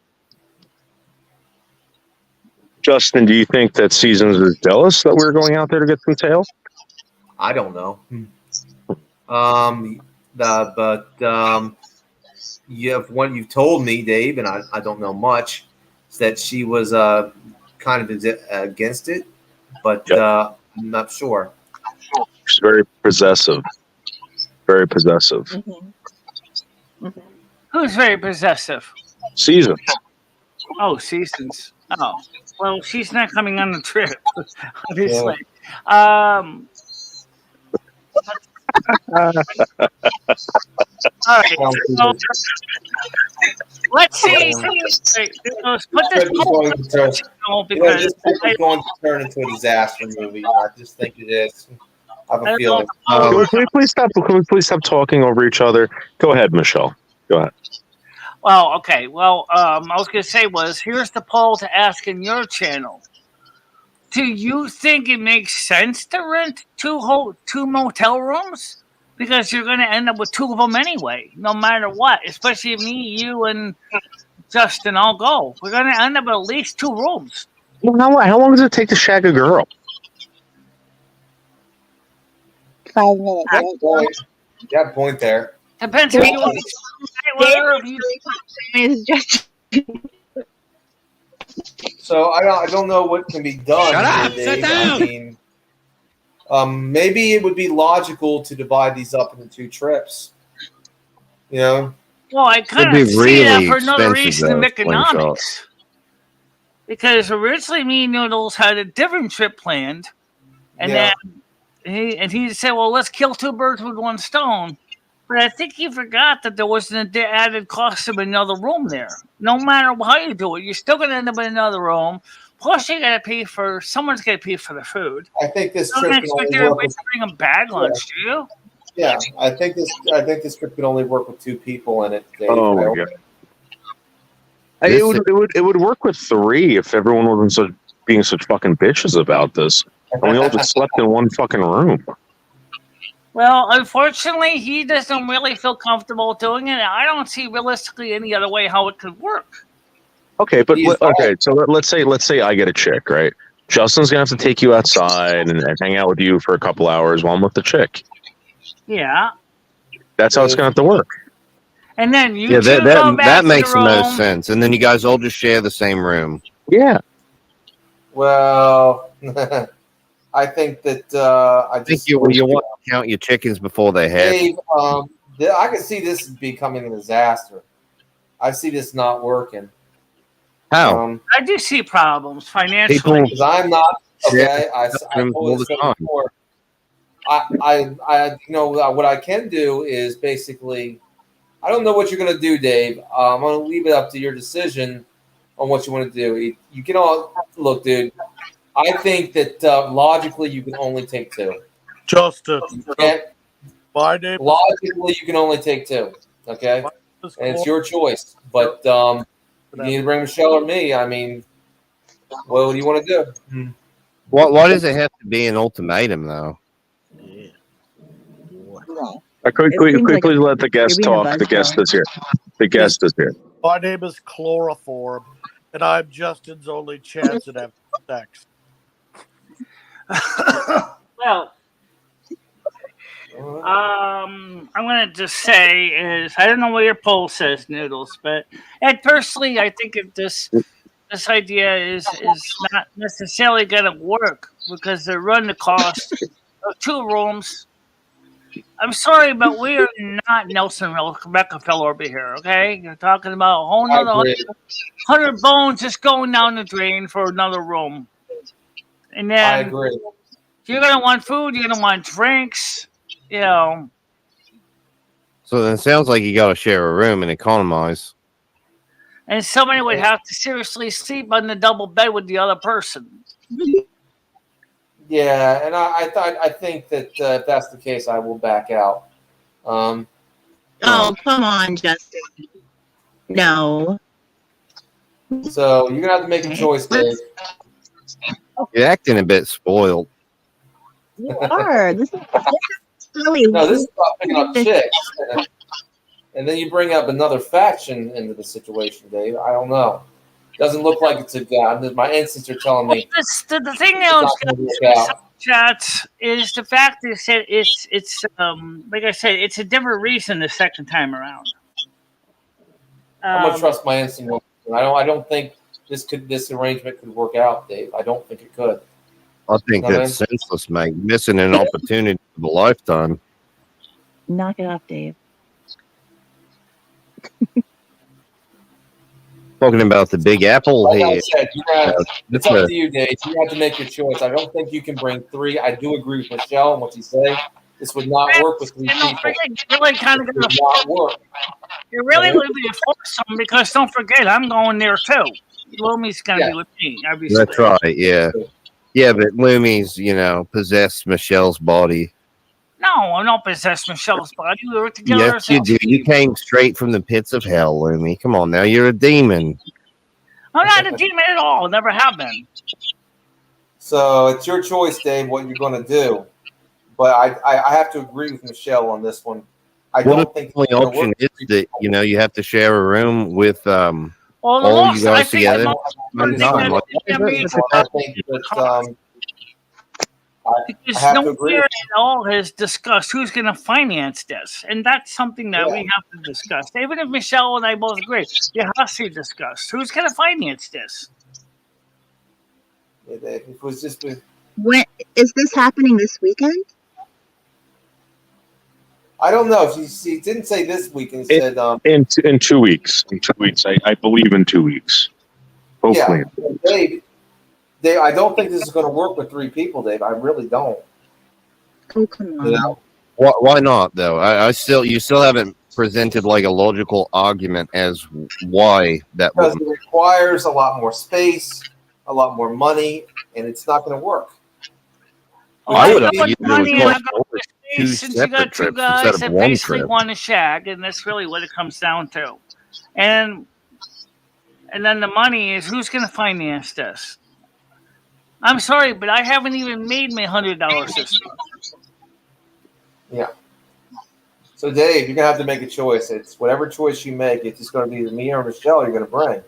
Justin, do you think that Seasons is jealous that we're going out there to get some tail? I don't know. You have one you've told me, Dave, and I don't know much, is that she was kind of against it, but I'm not sure. She's very possessive. Very possessive. Mm-hmm. Mm-hmm. Who's very possessive? Seasons. Oh, Seasons. Oh, well, she's not coming on the trip, obviously. Yeah. All right. So, let's see. Let's put this because it's going to turn into a disaster movie. I just think it is. I have a feeling. Can we please stop talking over each other? Go ahead, Michelle. Go ahead. Well, okay. Well, I was going to say here's the poll to ask in your channel. Do you think it makes sense to rent two motel rooms? Because you're going to end up with two of them anyway, no matter what. Especially me, you, and Justin all go. We're going to end up with at least two rooms. Well, how long does it take to shag a girl? 5 minutes. You got a point there. Depends if you want So I don't know what can be done. Shut up! Dave. Sit down! I mean, maybe it would be logical to divide these up into 2 trips. You know? Well, I kind of see that for another reason of economics. Because originally me and Noodles had a different trip planned. And then he said, well, let's kill 2 birds with 1 stone. But I think he forgot that there was an added cost of another room there. No matter how you do it, you're still going to end up in another room. Plus, you got to pay for someone's got to pay for the food. I think this trip can only work with, bring a bag lunch, do you? Yeah, I think this trip could only work with 2 people in it. Dave. Oh my god! It would work with 3 if everyone wasn't being such fucking bitches about this. And we all just slept in one fucking room. Well, unfortunately, he doesn't really feel comfortable doing it. I don't see realistically any other way how it could work. Okay, but so let's say I get a chick, right? Justin's gonna have to take you outside and hang out with you for a couple hours while I'm with the chick. Yeah, that's how it's gonna have to work. And then you that makes the most sense. And then you guys all just share the same room. Yeah. Well, I think that I think you want to count your chickens before they hatch. Dave, I can see this becoming a disaster. I see this not working. How? I do see problems financially. Because I'm not okay. I told this before. I what I can do is basically, I don't know what you're going to do, Dave. I'm going to leave it up to your decision on what you want to do. You can all look, dude. I think that logically you can only take 2. Justin, my name. Logically, you can only take 2. Okay, and it's your choice. But you need to bring Michelle or me. I mean, what do you want to do? Why does it have to be an ultimatum, though? Quickly let the guest talk. The guest is here. The guest is here. My name is Chloroform, and I'm Justin's only chance at having sex. Well, I'm going to just say is I don't know what your poll says, Noodles, but personally, I think if this idea is not necessarily going to work because they run the cost of 2 rooms. I'm sorry, but we are not Nelson Rockefeller over here, okay? You're talking about a whole nother 100 bones just going down the drain for another room. And then I agree. You're going to want food, you're going to want drinks, you know. So then it sounds like you got to share a room and economize. And somebody would have to seriously sleep on the double bed with the other person. Yeah, and I think that if that's the case, I will back out. Oh, come on, Justin. No. So you're gonna have to make a choice, Dave. You're acting a bit spoiled. You are. This is really. No, this is about picking up chicks, and then you bring up another faction into the situation, Dave. I don't know. Doesn't look like it's a guy. My instincts are telling me. The thing now, chats is the fact that it's like I said, it's a different reason the second time around. I'm gonna trust my instinct. I don't think this arrangement could work out, Dave. I don't think it could. I think that's senseless, mate. Missing an opportunity of a lifetime. Knock it off, Dave. Talking about the Big Apple here. Like I said, it's up to you, Dave. You have to make your choice. I don't think you can bring 3. I do agree with Michelle and what you say. This would not work with 3 people. You're really going to be a foursome because don't forget, I'm going there too. Lumie's going to be with me. Obviously. That's right. Yeah, but Lumie's, possessed Michelle's body. No, I don't possess Michelle's body. We were together. Yes, you do. You came straight from the pits of hell, Lumi. Come on now, you're a demon. I'm not a demon at all. Never have been. So it's your choice, Dave, what you're going to do. But I have to agree with Michelle on this one. I don't think the only option is that you have to share a room with all you guys together. Because nowhere at all has discussed who's going to finance this, and that's something that we have to discuss. Even if Michelle and I both agree, you have to discuss who's going to finance this. It was just when is this happening this weekend? I don't know. She didn't say this weekend. She said in 2 weeks. In 2 weeks, I believe in 2 weeks. Hopefully, Dave, I don't think this is going to work with 3 people, Dave. I really don't. Oh, come on. You know? Why not, though? You still haven't presented like a logical argument as why that because it requires a lot more space, a lot more money, and it's not going to work. I would argue that since you got 2 guys that basically want to shag, and that's really what it comes down to. And then the money is who's going to finance this? I'm sorry, but I haven't even made my $100 this month. Yeah. So, Dave, you're going to have to make a choice. It's whatever choice you make, it's just going to be either me or Michelle you're going to bring.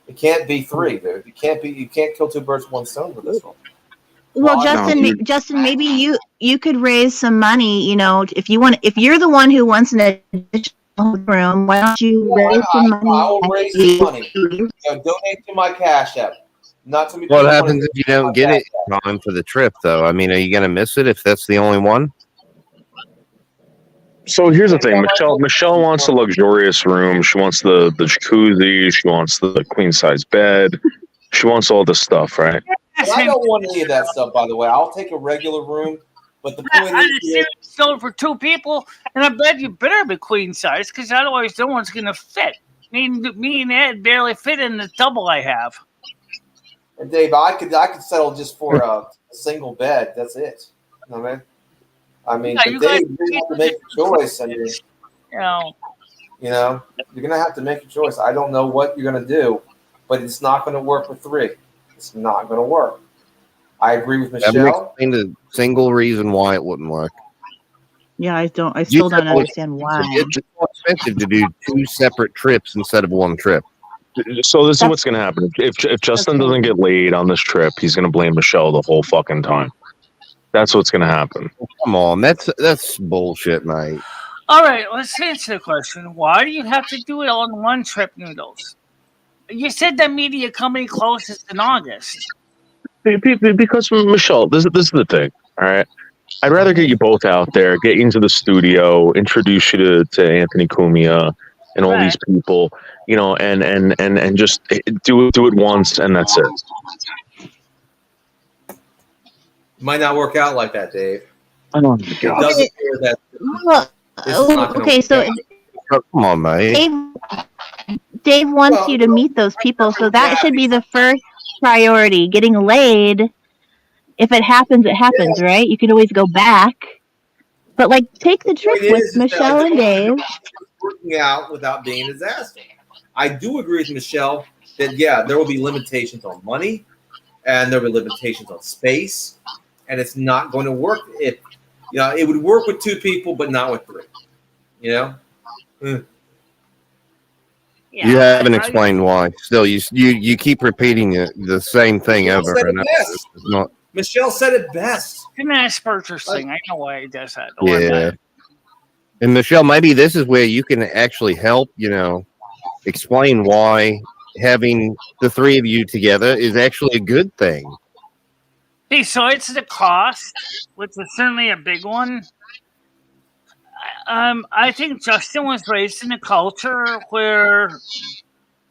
It can't be 3, dude. You can't kill 2 birds with 1 stone with this one. Well, Justin, maybe you could raise some money. If you're the one who wants an additional room, why don't you raise some money? I will raise the money. Donate to my Cash App. Not to me. What happens if you don't get it in time for the trip, though? I mean, are you going to miss it if that's the only one? So here's the thing. Michelle wants a luxurious room. She wants the jacuzzi. She wants the queen size bed. She wants all this stuff, right? I don't want any of that stuff, by the way. I'll take a regular room, but the point is, sold for 2 people, and I bet you better be queen size, because otherwise no one's going to fit. Me and Ed barely fit in the double I have. And Dave, I could settle just for a single bed. That's it. You know what I mean? But Dave, you have to make a choice. I mean, you're going to have to make a choice. I don't know what you're going to do, but it's not going to work with 3. It's not going to work. I agree with Michelle. Haven't explained a single reason why it wouldn't work. Yeah, I still don't understand why. It's more expensive to do 2 separate trips instead of 1 trip. So this is what's going to happen. If Justin doesn't get laid on this trip, he's going to blame Michelle the whole fucking time. That's what's going to happen. Come on, that's bullshit, mate. All right, let's answer the question. Why do you have to do it on 1 trip, Noodles? You said that media company closes in August. Because Michelle, this is the thing. All right, I'd rather get you both out there, get you into the studio, introduce you to Anthony Cumia and all these people, and just do it once, and that's it. Might not work out like that, Dave. Oh my God. It does appear that. Come on, mate. Dave wants you to meet those people, so that should be the first priority. Getting laid. If it happens, it happens, right? You can always go back. But take the trip with Michelle and Dave. Working out without being a disaster. I do agree with Michelle that there will be limitations on money, and there will be limitations on space, and it's not going to work. If it would work with 2 people, but not with 3. You haven't explained why. Still, you keep repeating the same thing over and over. Michelle said it best. An Asperger's thing. I know why he does that. Yeah. And Michelle, maybe this is where you can actually help, explain why having the 3 of you together is actually a good thing. Besides the cost, which is certainly a big one, I think Justin was raised in a culture where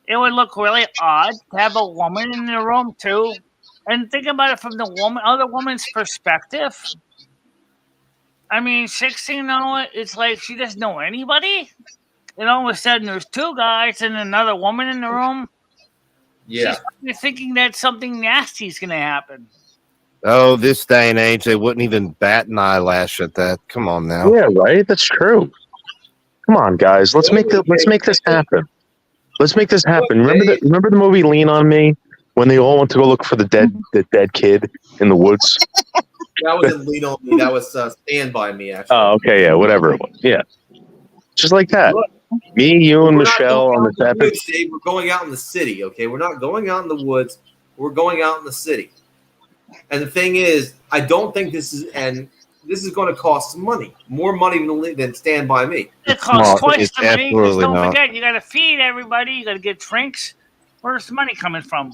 it would look really odd to have a woman in the room too. And think about it from the other woman's perspective. I mean, 16 now, it's like she doesn't know anybody. And all of a sudden there's 2 guys and another woman in the room. Yeah. She's thinking that something nasty is going to happen. Oh, this day and age, they wouldn't even bat an eyelash at that. Come on now. Yeah, right. That's true. Come on, guys. Let's make this happen. Let's make this happen. Remember the movie Lean on Me when they all went to go look for the dead kid in the woods? That wasn't Lean on Me. That was Stand By Me, actually. Oh, okay, yeah, whatever it was. Yeah, just like that. Look, me, you, and Michelle on this epic. We're going out in the city, okay? We're not going out in the woods. We're going out in the city. And the thing is, I don't think this is going to cost some money, more money than Stand By Me. It costs twice the money. Just don't forget, you got to feed everybody. You got to get drinks. Where's the money coming from?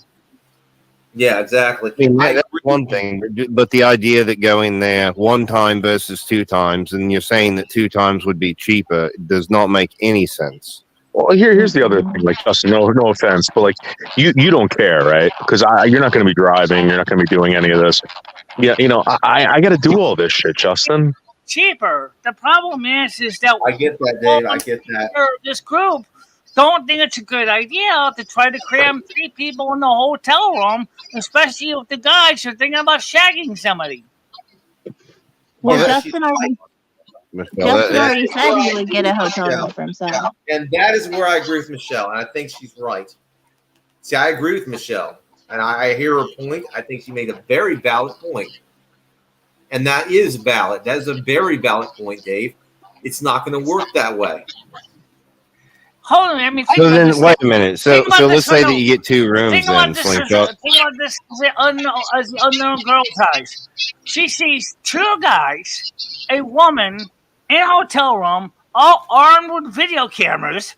Yeah, exactly. I mean, that's one thing, but the idea that going there one time versus 2 times, and you're saying that 2 times would be cheaper, does not make any sense. Well, here's the other thing, like Justin. No offense, but like you don't care, right? Because you're not going to be driving. You're not going to be doing any of this. Yeah, I got to do all this shit, Justin. Cheaper. The problem is that I get that, Dave. I get that. This group don't think it's a good idea to try to cram 3 people in the hotel room, especially if the guys are thinking about shagging somebody. Well, Justin already said he would get a hotel room for himself. And that is where I agree with Michelle, and I think she's right. See, I agree with Michelle, and I hear her point. I think she made a very valid point. And that is valid. That is a very valid point, Dave. It's not going to work that way. Hold on, I mean, so then, wait a minute. So let's say that you get 2 rooms then, Slinkgshot. Think about this as the unknown girl ties. She sees 2 guys, a woman, in a hotel room, all armed with video cameras.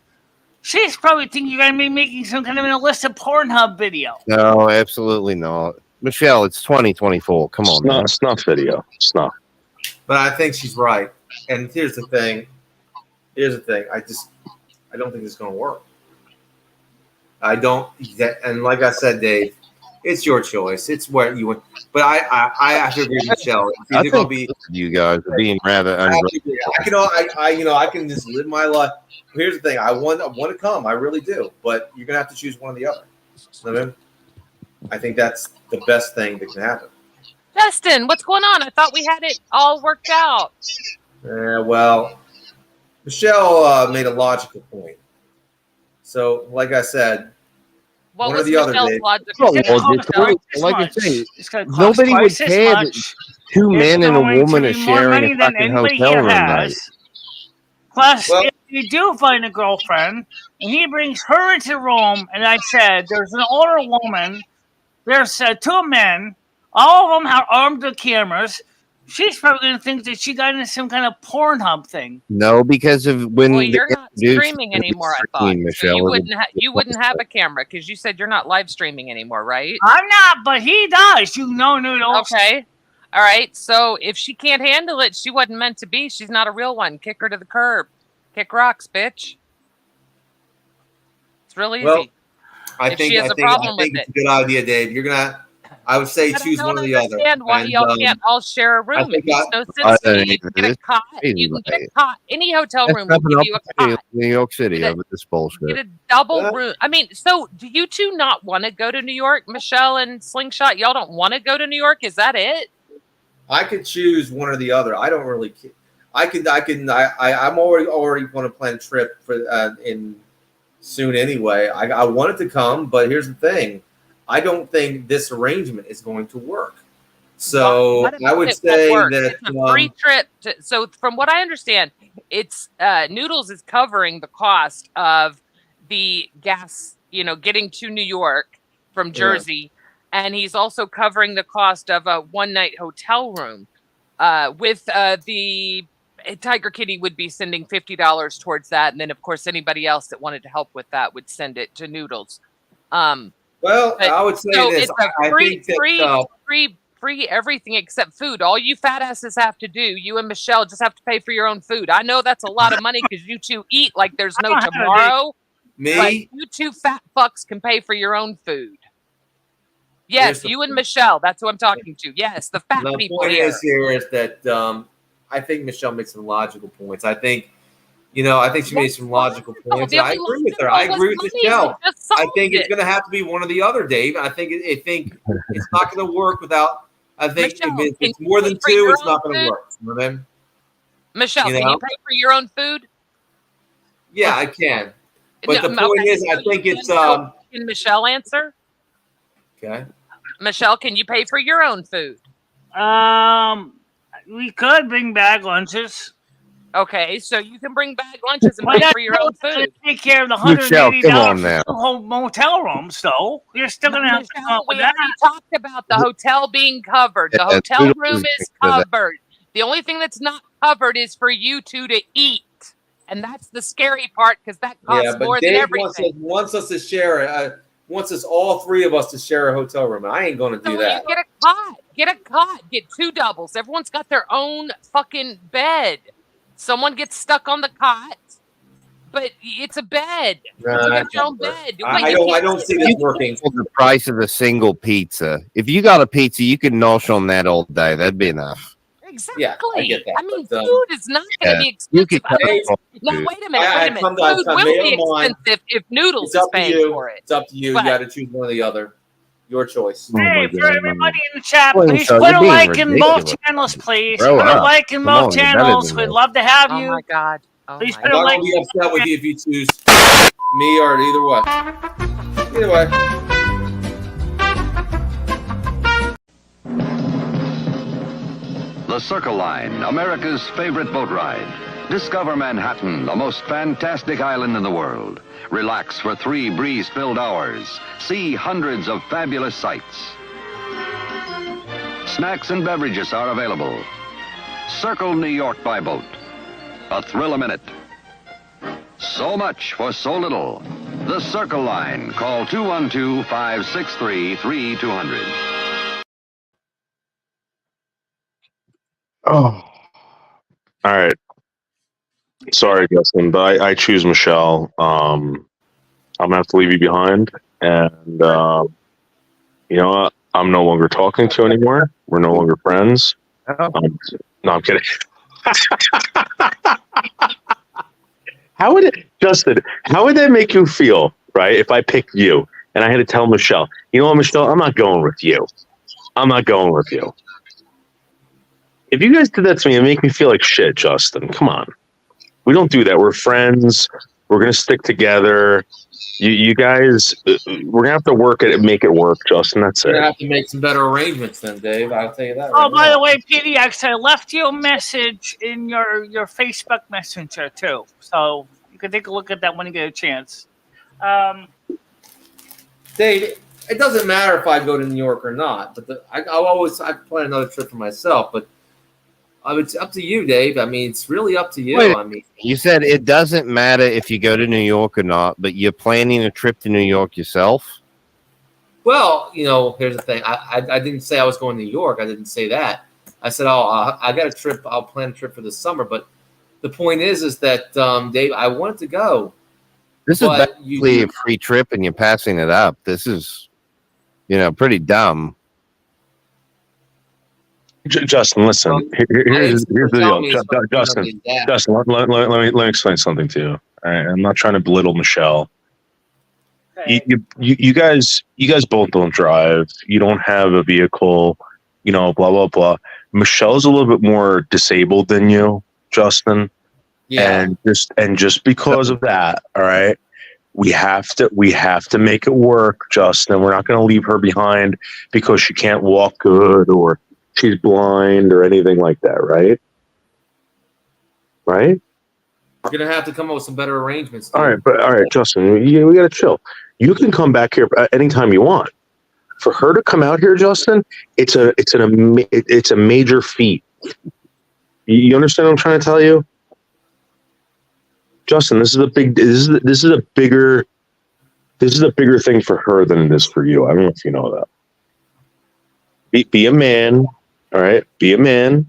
She's probably thinking you're going to be making some kind of an illicit Pornhub video. No, absolutely not. Michelle, it's 2024. Come on. Snuff video. Snuff. But I think she's right. And here's the thing. I don't think it's going to work. I don't. And like I said, Dave, it's your choice. It's what you want. But I have to agree with Michelle. I think you guys are being rather ungrateful. I can just live my life. Here's the thing. I want to come. I really do. But you're going to have to choose one or the other. You know what I mean? I think that's the best thing that can happen. Justin, what's going on? I thought we had it all worked out. Well, Michelle made a logical point. So, like I said, one or the other. Like I say, nobody would care that 2 men and a woman are sharing a fucking hotel room night. Plus, if you do find a girlfriend and he brings her into the room, and I said there's an older woman, there's 2 men, all of them are armed with cameras. She's probably going to think that she got into some kind of Pornhub thing. No, because of when you're not streaming anymore. I thought Michelle, so you wouldn't have a camera because you said you're not live streaming anymore, right? I'm not, but he does. Noodles. Okay, all right. So if she can't handle it, she wasn't meant to be. She's not a real one. Kick her to the curb. Kick rocks, bitch. It's real easy. Well, I think it's a good idea, Dave. I would say choose one or the other. I don't understand why y'all can't all share a room. It makes no sense to me. You can get a cot. You can get a cot. Any hotel room will give you a cot. New York City over this bullshit. Get a double room. I mean, so do you 2 not want to go to New York, Michelle and Slinkgshot? Y'all don't want to go to New York? Is that it? I could choose one or the other. I don't really care. I'm already going to plan a trip for in soon anyway. I wanted to come, but here's the thing. I don't think this arrangement is going to work. So I would say that it's a free trip. So from what I understand, it's Noodles is covering the cost of the gas, getting to New York from Jersey, and he's also covering the cost of a 1-night hotel room. With the Tiger Kitty would be sending $50 towards that, and then of course anybody else that wanted to help with that would send it to Noodles. Well, I would say this. It's free everything except food. All you fat asses have to do, you and Michelle, just have to pay for your own food. I know that's a lot of money because you 2 eat like there's no tomorrow. But you 2 fat fucks can pay for your own food. Yes, you and Michelle. That's who I'm talking to. Yes, the fat people here. The point is that I think Michelle makes some logical points. I think she made some logical points. I agree with her. I agree with Michelle. I think it's going to have to be one or the other, Dave. I think it's not going to work without I think Michelle, if it's more than 2, it's not going to work. You know what I mean? Michelle, can you pay for your own food? Yeah, I can. But the point is, I think it's. Can Michelle answer? Okay. Michelle, can you pay for your own food? We could bring bag lunches. Okay, so you can bring bag lunches and pay for your own food. Take care of the $180 for motel rooms, though. You're still going to have to come up with that. We talked about the hotel being covered. The hotel room is covered. The only thing that's not covered is for you two to eat. And that's the scary part because that costs more than everything. Wants us to share wants us all 3 of us to share a hotel room. I ain't going to do that. Get a cot. Get a cot. Get 2 doubles. Everyone's got their own fucking bed. Someone gets stuck on the cot, but it's a bed. You get your own bed. I don't see this working. The price of a single pizza. If you got a pizza, you can nosh on that all day. That'd be enough. Exactly. Yeah, I get that. I mean, food is not going to be expensive. Now, wait a minute. Food will be expensive if Noodles is paying for it. It's up to you. You got to choose one or the other. Your choice. Hey, for everybody in the chat, please put a like in both channels, please. Put a like in both channels. We'd love to have you. Oh, my God. Please put a like. I'm not going to be upset with you if you choose me or either way. Either way. The Circle Line, America's favorite boat ride. Discover Manhattan, the most fantastic island in the world. Relax for 3 breeze-filled hours. See hundreds of fabulous sights. Snacks and beverages are available. Circle New York by boat. A thrill a minute. So much for so little. The Circle Line. Call 212-563-3200. Oh, all right. Sorry, Justin, but I choose Michelle. I'm gonna have to leave you behind, and you know what? I'm no longer talking to you anymore. We're no longer friends. No, I'm kidding. How would it, Justin? How would that make you feel, right? If I picked you and I had to tell Michelle, you know what, Michelle? I'm not going with you. I'm not going with you. If you guys did that to me, it'd make me feel like shit, Justin. Come on. We don't do that. We're friends. We're going to stick together. You guys, we're going to have to work at it, make it work, Justin. That's it. You're going to have to make some better arrangements then, Dave. I'll tell you that. Oh, by the way, PDX, I left you a message in your Facebook Messenger, too. So you can take a look at that when you get a chance. Dave, it doesn't matter if I go to New York or not. But I plan another trip for myself, but it's up to you, Dave. I mean, it's really up to you. Wait, I mean, you said it doesn't matter if you go to New York or not, but you're planning a trip to New York yourself? Well, you know, here's the thing. I didn't say I was going to New York. I didn't say that. I said, I got a trip. I'll plan a trip for the summer. But the point is that, Dave, I wanted to go. This is basically a free trip, and you're passing it up. This is, pretty dumb. Justin, listen. Here's the deal. Justin, let me explain something to you. All right, I'm not trying to belittle Michelle. Okay. You guys both don't drive. You don't have a vehicle. Blah blah blah. Michelle's a little bit more disabled than you, Justin. Yeah. And just because of that, all right, we have to make it work, Justin. We're not going to leave her behind because she can't walk good or she's blind or anything like that, right? Right? We're gonna have to come up with some better arrangements. All right, Justin, we gotta chill. You can come back here anytime you want. For her to come out here, Justin, it's a major feat. You understand what I'm trying to tell you, Justin? This is a bigger thing for her than it is for you. I don't know if you know that. Be a man. All right, be a man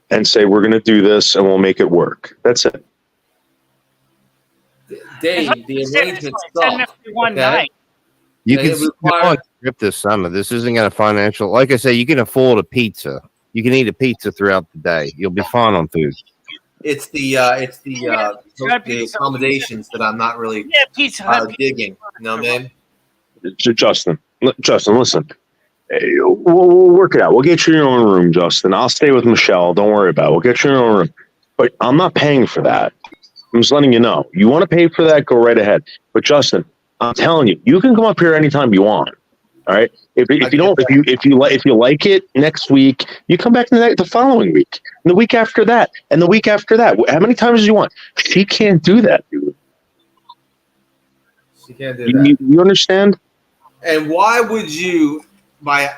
and say, we're going to do this and we'll make it work. That's it. Dave, the arrangements suck. One night. You can on a trip this summer. This isn't going to financial. Like I say, you can afford a pizza. You can eat a pizza throughout the day. You'll be fine on food. It's the accommodations that I'm not really digging. You know what I mean? Justin, listen. Hey, we'll work it out. We'll get you your own room, Justin. I'll stay with Michelle. Don't worry about it. We'll get you your own room. But I'm not paying for that. I'm just letting you know. You want to pay for that, go right ahead. But Justin, I'm telling you, you can come up here anytime you want. All right. If you like it next week, you come back the following week, and the week after that, and the week after that. How many times do you want? She can't do that, dude. She can't do that. You understand? And why would you, by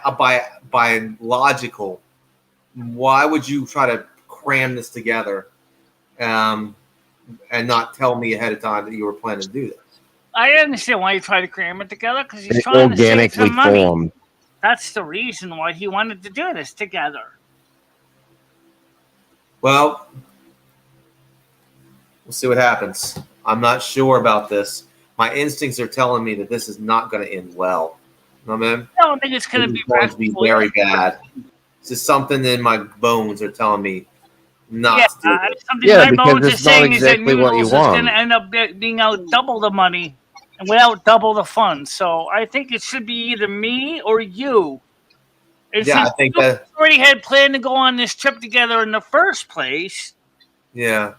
logical, why would you try to cram this together, and not tell me ahead of time that you were planning to do this? I understand why you try to cram it together, because he's trying to save some money. Formed. That's the reason why he wanted to do this together. Well, we'll see what happens. I'm not sure about this. My instincts are telling me that this is not going to end well. You know what I mean? I don't think it's going to be very bad. It's just something in my bones are telling me not to do it. Yeah, because it's not exactly what you want. It's going to end up being out double the money and without double the funds. So I think it should be either me or you. And yeah, I think that already had planned to go on this trip together in the first place. Yeah.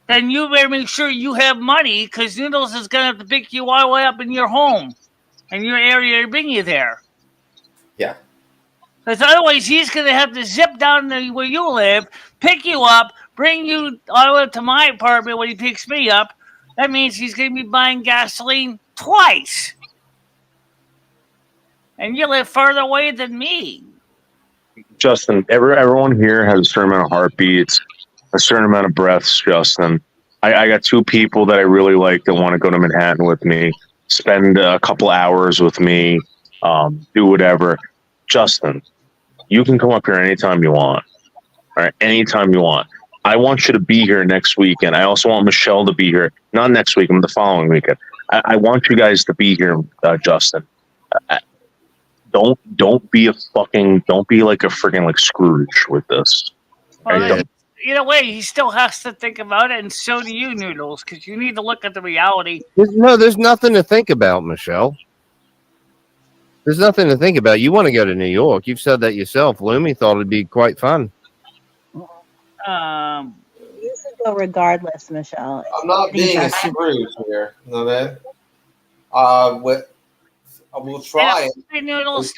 Then you better make sure you have money, because Noodles is going to have to pick you all the way up in your home and your area to bring you there. Yeah. Because otherwise, he's going to have to zip down to where you live, pick you up, bring you all the way up to my apartment when he picks me up. That means he's going to be buying gasoline twice. And you live further away than me. Justin, everyone here has a certain amount of heartbeats, a certain amount of breaths, Justin. I got two people that I really like that want to go to Manhattan with me, spend a couple hours with me, do whatever. Justin, you can come up here anytime you want. All right, anytime you want. I want you to be here next weekend. I also want Michelle to be here. Not next weekend, the following weekend. I want you guys to be here, Justin. Don't be like a freaking like Scrooge with this. Well, in a way, he still has to think about it, and so do you, Noodles, because you need to look at the reality. There's nothing to think about, Michelle. There's nothing to think about. You want to go to New York. You've said that yourself. Lumi thought it'd be quite fun. You should go regardless, Michelle. I'm not being a Scrooge here. You know what I mean? We'll try it. Noodles,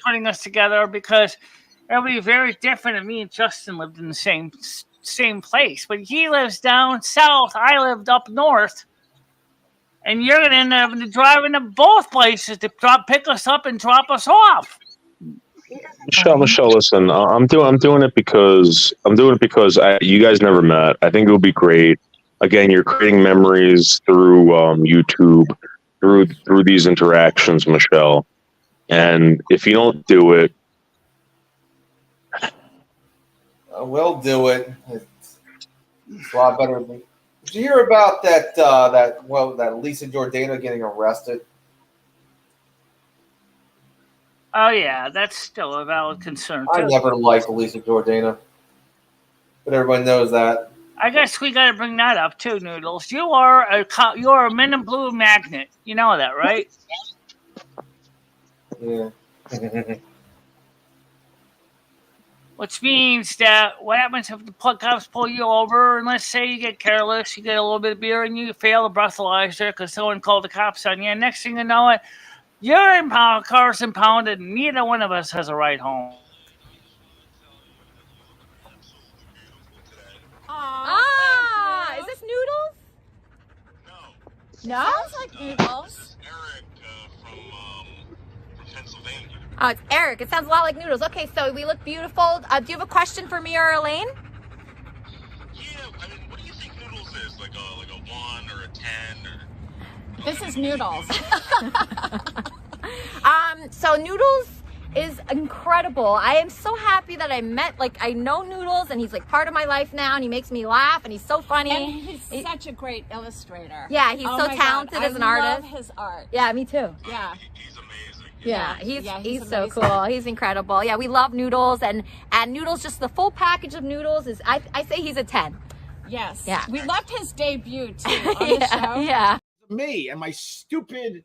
putting us together, because it'll be very different if me and Justin lived in the same place. But he lives down south. I lived up north. And you're going to end up driving to both places to pick us up and drop us off. Michelle, listen. I'm doing it because you guys never met. I think it would be great. Again, you're creating memories through YouTube, through these interactions, Michelle. And if you don't do it, we'll do it. It's a lot better than. Did you hear about that Lisa Jordana getting arrested? Oh yeah, that's still a valid concern too. I never liked Lisa Jordana, but everybody knows that. I guess we got to bring that up too, Noodles. You're a Men in Blue magnet. You know that, right? Yeah. Which means that what happens if the cops pull you over, and let's say you get careless, you get a little bit of beer, and you fail the breathalyzer because someone called the cops on you, and next thing you know it, your car's impounded, and neither one of us has a ride home. Is this Noodles? No. Sounds like Noodles. Eric from Pennsylvania. Oh, it's Eric. It sounds a lot like Noodles. Okay, so we look beautiful. Do you have a question for me or Elaine? Yeah, I mean, what do you think Noodles is? Like a 1 or a 10 or? This is Noodles. So Noodles is incredible. I am so happy that I know Noodles, and he's like part of my life now, and he makes me laugh, and he's so funny. And he's such a great illustrator. Yeah, he's so talented as an artist. I love his art. Yeah, me too. Yeah. He's amazing. Yeah, he's so cool. He's incredible. Yeah, we love Noodles, and Noodles, just the full package of Noodles is, I say he's a 10. Yes. Yeah. We loved his debut too on the show. Yeah. Me and my stupid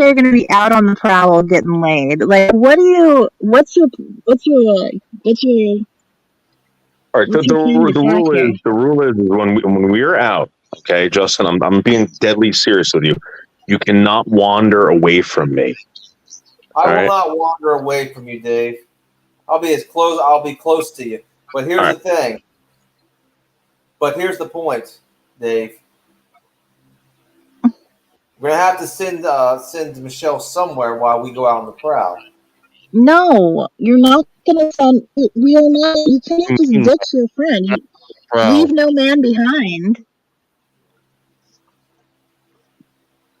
they're going to be out on the prowl getting laid. Like, what's your All right, the rule is when we are out, okay, Justin, I'm being deadly serious with you. You cannot wander away from me. I will not wander away from you, Dave. I'll be close to you. But here's the thing. But here's the point, Dave. We're gonna have to send Michelle somewhere while we go out on the prowl. No, you're not gonna send. We are not. You can't just ditch your friend. Leave no man behind.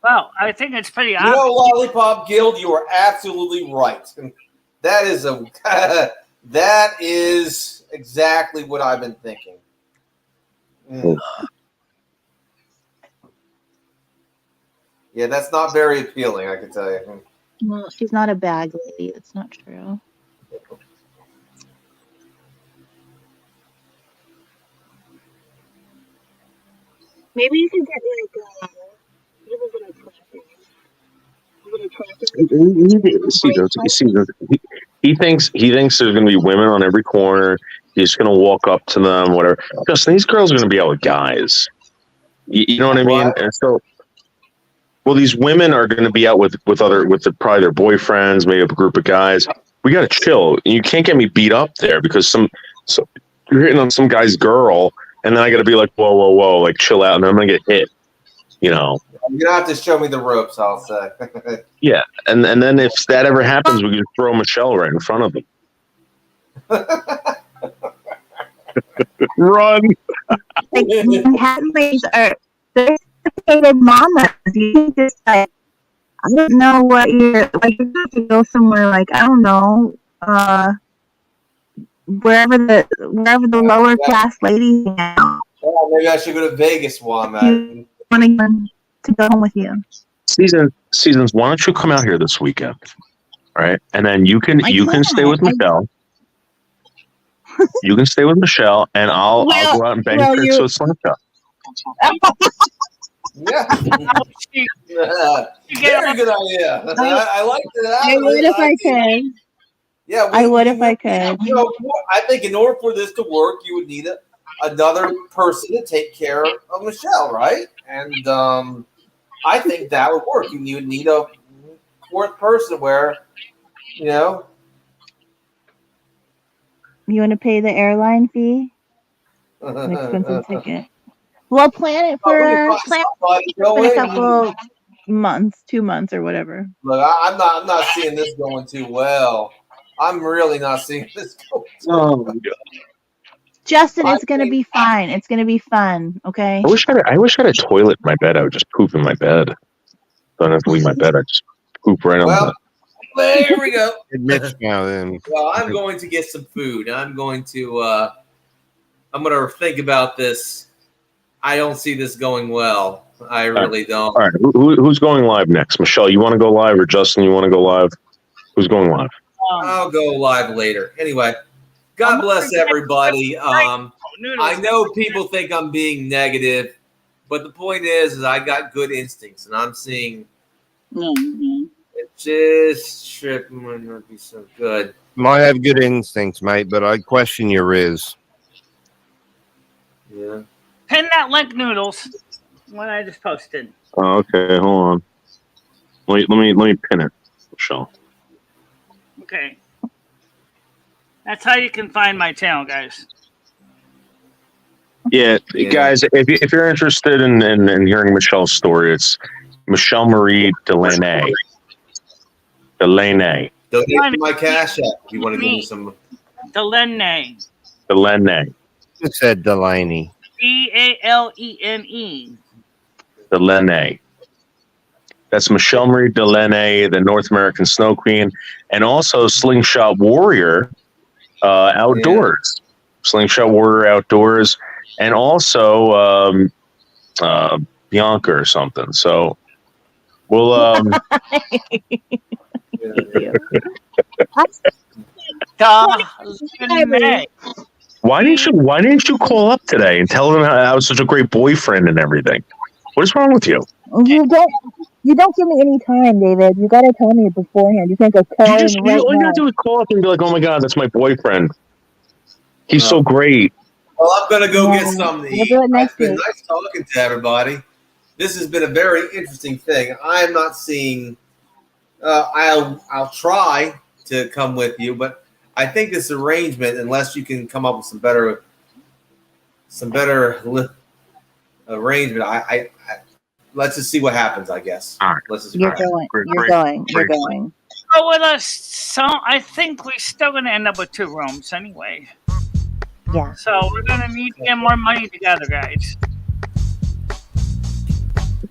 Well, I think it's pretty obvious. You know, Lollipop Guild, you are absolutely right. That is exactly what I've been thinking. Yeah, that's not very appealing, I can tell you. Well, she's not a bag lady. That's not true. Maybe you could get He thinks there's going to be women on every corner. He's going to walk up to them, whatever. Justin, these girls are going to be out with guys. You know what I mean? And so, well, these women are going to be out with probably their boyfriends, maybe a group of guys. We got to chill. You can't get me beat up there because you're hitting on some guy's girl, and then I got to be like, whoa, like chill out, and I'm going to get hit. You know. You're gonna have to show me the ropes, I'll say. Yeah, and then if that ever happens, we can just throw Michelle right in front of him. Run! Manhattan are sophisticated mamas. You can just I don't know what you're like. You have to go somewhere like I don't know, wherever the lower class ladies hang out. Oh, maybe I should go to Vegas while I'm at it. Want to go home with you. Seasons, why don't you come out here this weekend? All right, and then you can stay with Michelle. You can stay with Michelle, and I'll go out and bang chicks with Slinkgshot. Yeah. Very good idea. I like that. I would if I could. Yeah, I would if I could. You know, I think in order for this to work, you would need another person to take care of Michelle, right? And I think that would work. You would need a fourth person where, you know. You want to pay the airline fee? An expensive ticket. Well, plan it for a couple months, 2 months or whatever. Look, I'm not seeing this going too well. I'm really not seeing this going too well. Oh my God. Justin, it's gonna be fine. It's gonna be fun. Okay. I wish I had a toilet in my bed. I would just poop in my bed. Don't have to leave my bed. I just poop right on the. There we go. Mitch now then. Well, I'm going to get some food. I'm going to think about this. I don't see this going well. I really don't. All right. Who's going live next? Michelle, you want to go live, or Justin, you want to go live? Who's going live? I'll go live later. Anyway, God bless everybody. I know people think I'm being negative, but the point is I got good instincts, and I'm seeing it just tripping might not be so good. Might have good instincts, mate, but I question your riz. Yeah. Pin that link, Noodles. What I just posted. Oh, okay. Hold on. Let me pin it, Michelle. Okay. That's how you can find my channel, guys. Yeah, guys, if you're interested in hearing Michelle's story, it's MicheleMarieDalene. Donate to my Cash App if you want to give me some. Dalene. Who said Delaney? DALENE. Dalene. That's MicheleMarieDalene, the North American Snow Queen, and also Slinkgshot Warrior Outdoors. Slinkgshot Warrior Outdoors, and also Bianca or something. So we'll Why didn't you call up today and tell them how I was such a great boyfriend and everything? What is wrong with you? You don't. You don't give me any time, David. You gotta tell me beforehand. You can't go calling right all you now. gotta do is call up and be like, "Oh my god, that's my boyfriend. He's so great." Well, I'm gonna go get something to We'll eat. do it next It's been week. nice talking to everybody. This has been a very interesting thing. I am not seeing. I'll try to come with you, but I think this arrangement, unless you can come up with some better arrangement, I let's just see what happens. I guess. All right. Let's just You're going. You're going. You're going. Go with us. So I think we're still gonna end up with 2 rooms anyway. Yeah. So we're gonna need to get more money together, guys.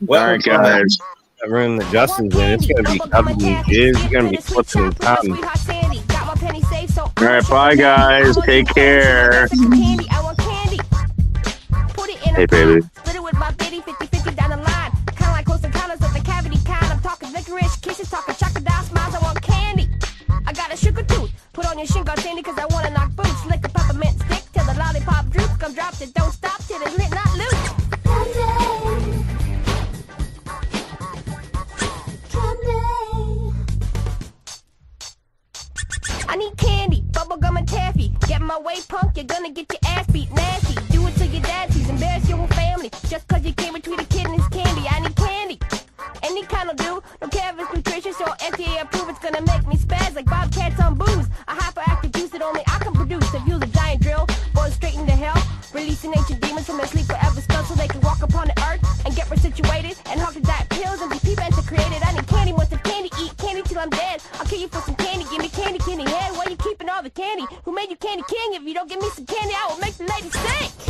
All right, guys. That room that Justin's in, it's gonna be covered in jizz. You're gonna be flipping and popping. All right, bye, guys. Take care. Hey, baby. Split it with my bitty, 50-50 down the line. Kinda like close encounters of the cavity kind. I'm talking licorice, kisses, talking crocodile smiles. I want candy. I got a sugar tooth. Put on your shin guard sandy, cause I wanna knock boots. Lick a peppermint stick till the lollipop droops. Come drop it, don't stop till it's lit, not loose. I need candy, bubblegum and taffy. Get my way, punk, you're gonna get your ass beat nasty. Do it to your dad, please embarrass your whole family. Just cause you came between a kid and his candy. I need candy. Any kind will do, don't care if it's nutritious or FDA approved. It's gonna make me spaz like bobcats on booze. A hyperactive juice that only I can produce. I've used a giant drill, born straight into hell. Releasing ancient demons from their sleep forever spell so they can walk upon the earth and get resituated and hawk the diet pills and be people enter created. I need candy, want the candy, eat candy till I'm dead. I'll kill you for some candy, give me candy, candy head. Why you keeping all the candy? Who made you candy king? If you don't give me some candy, I will make the lady sing.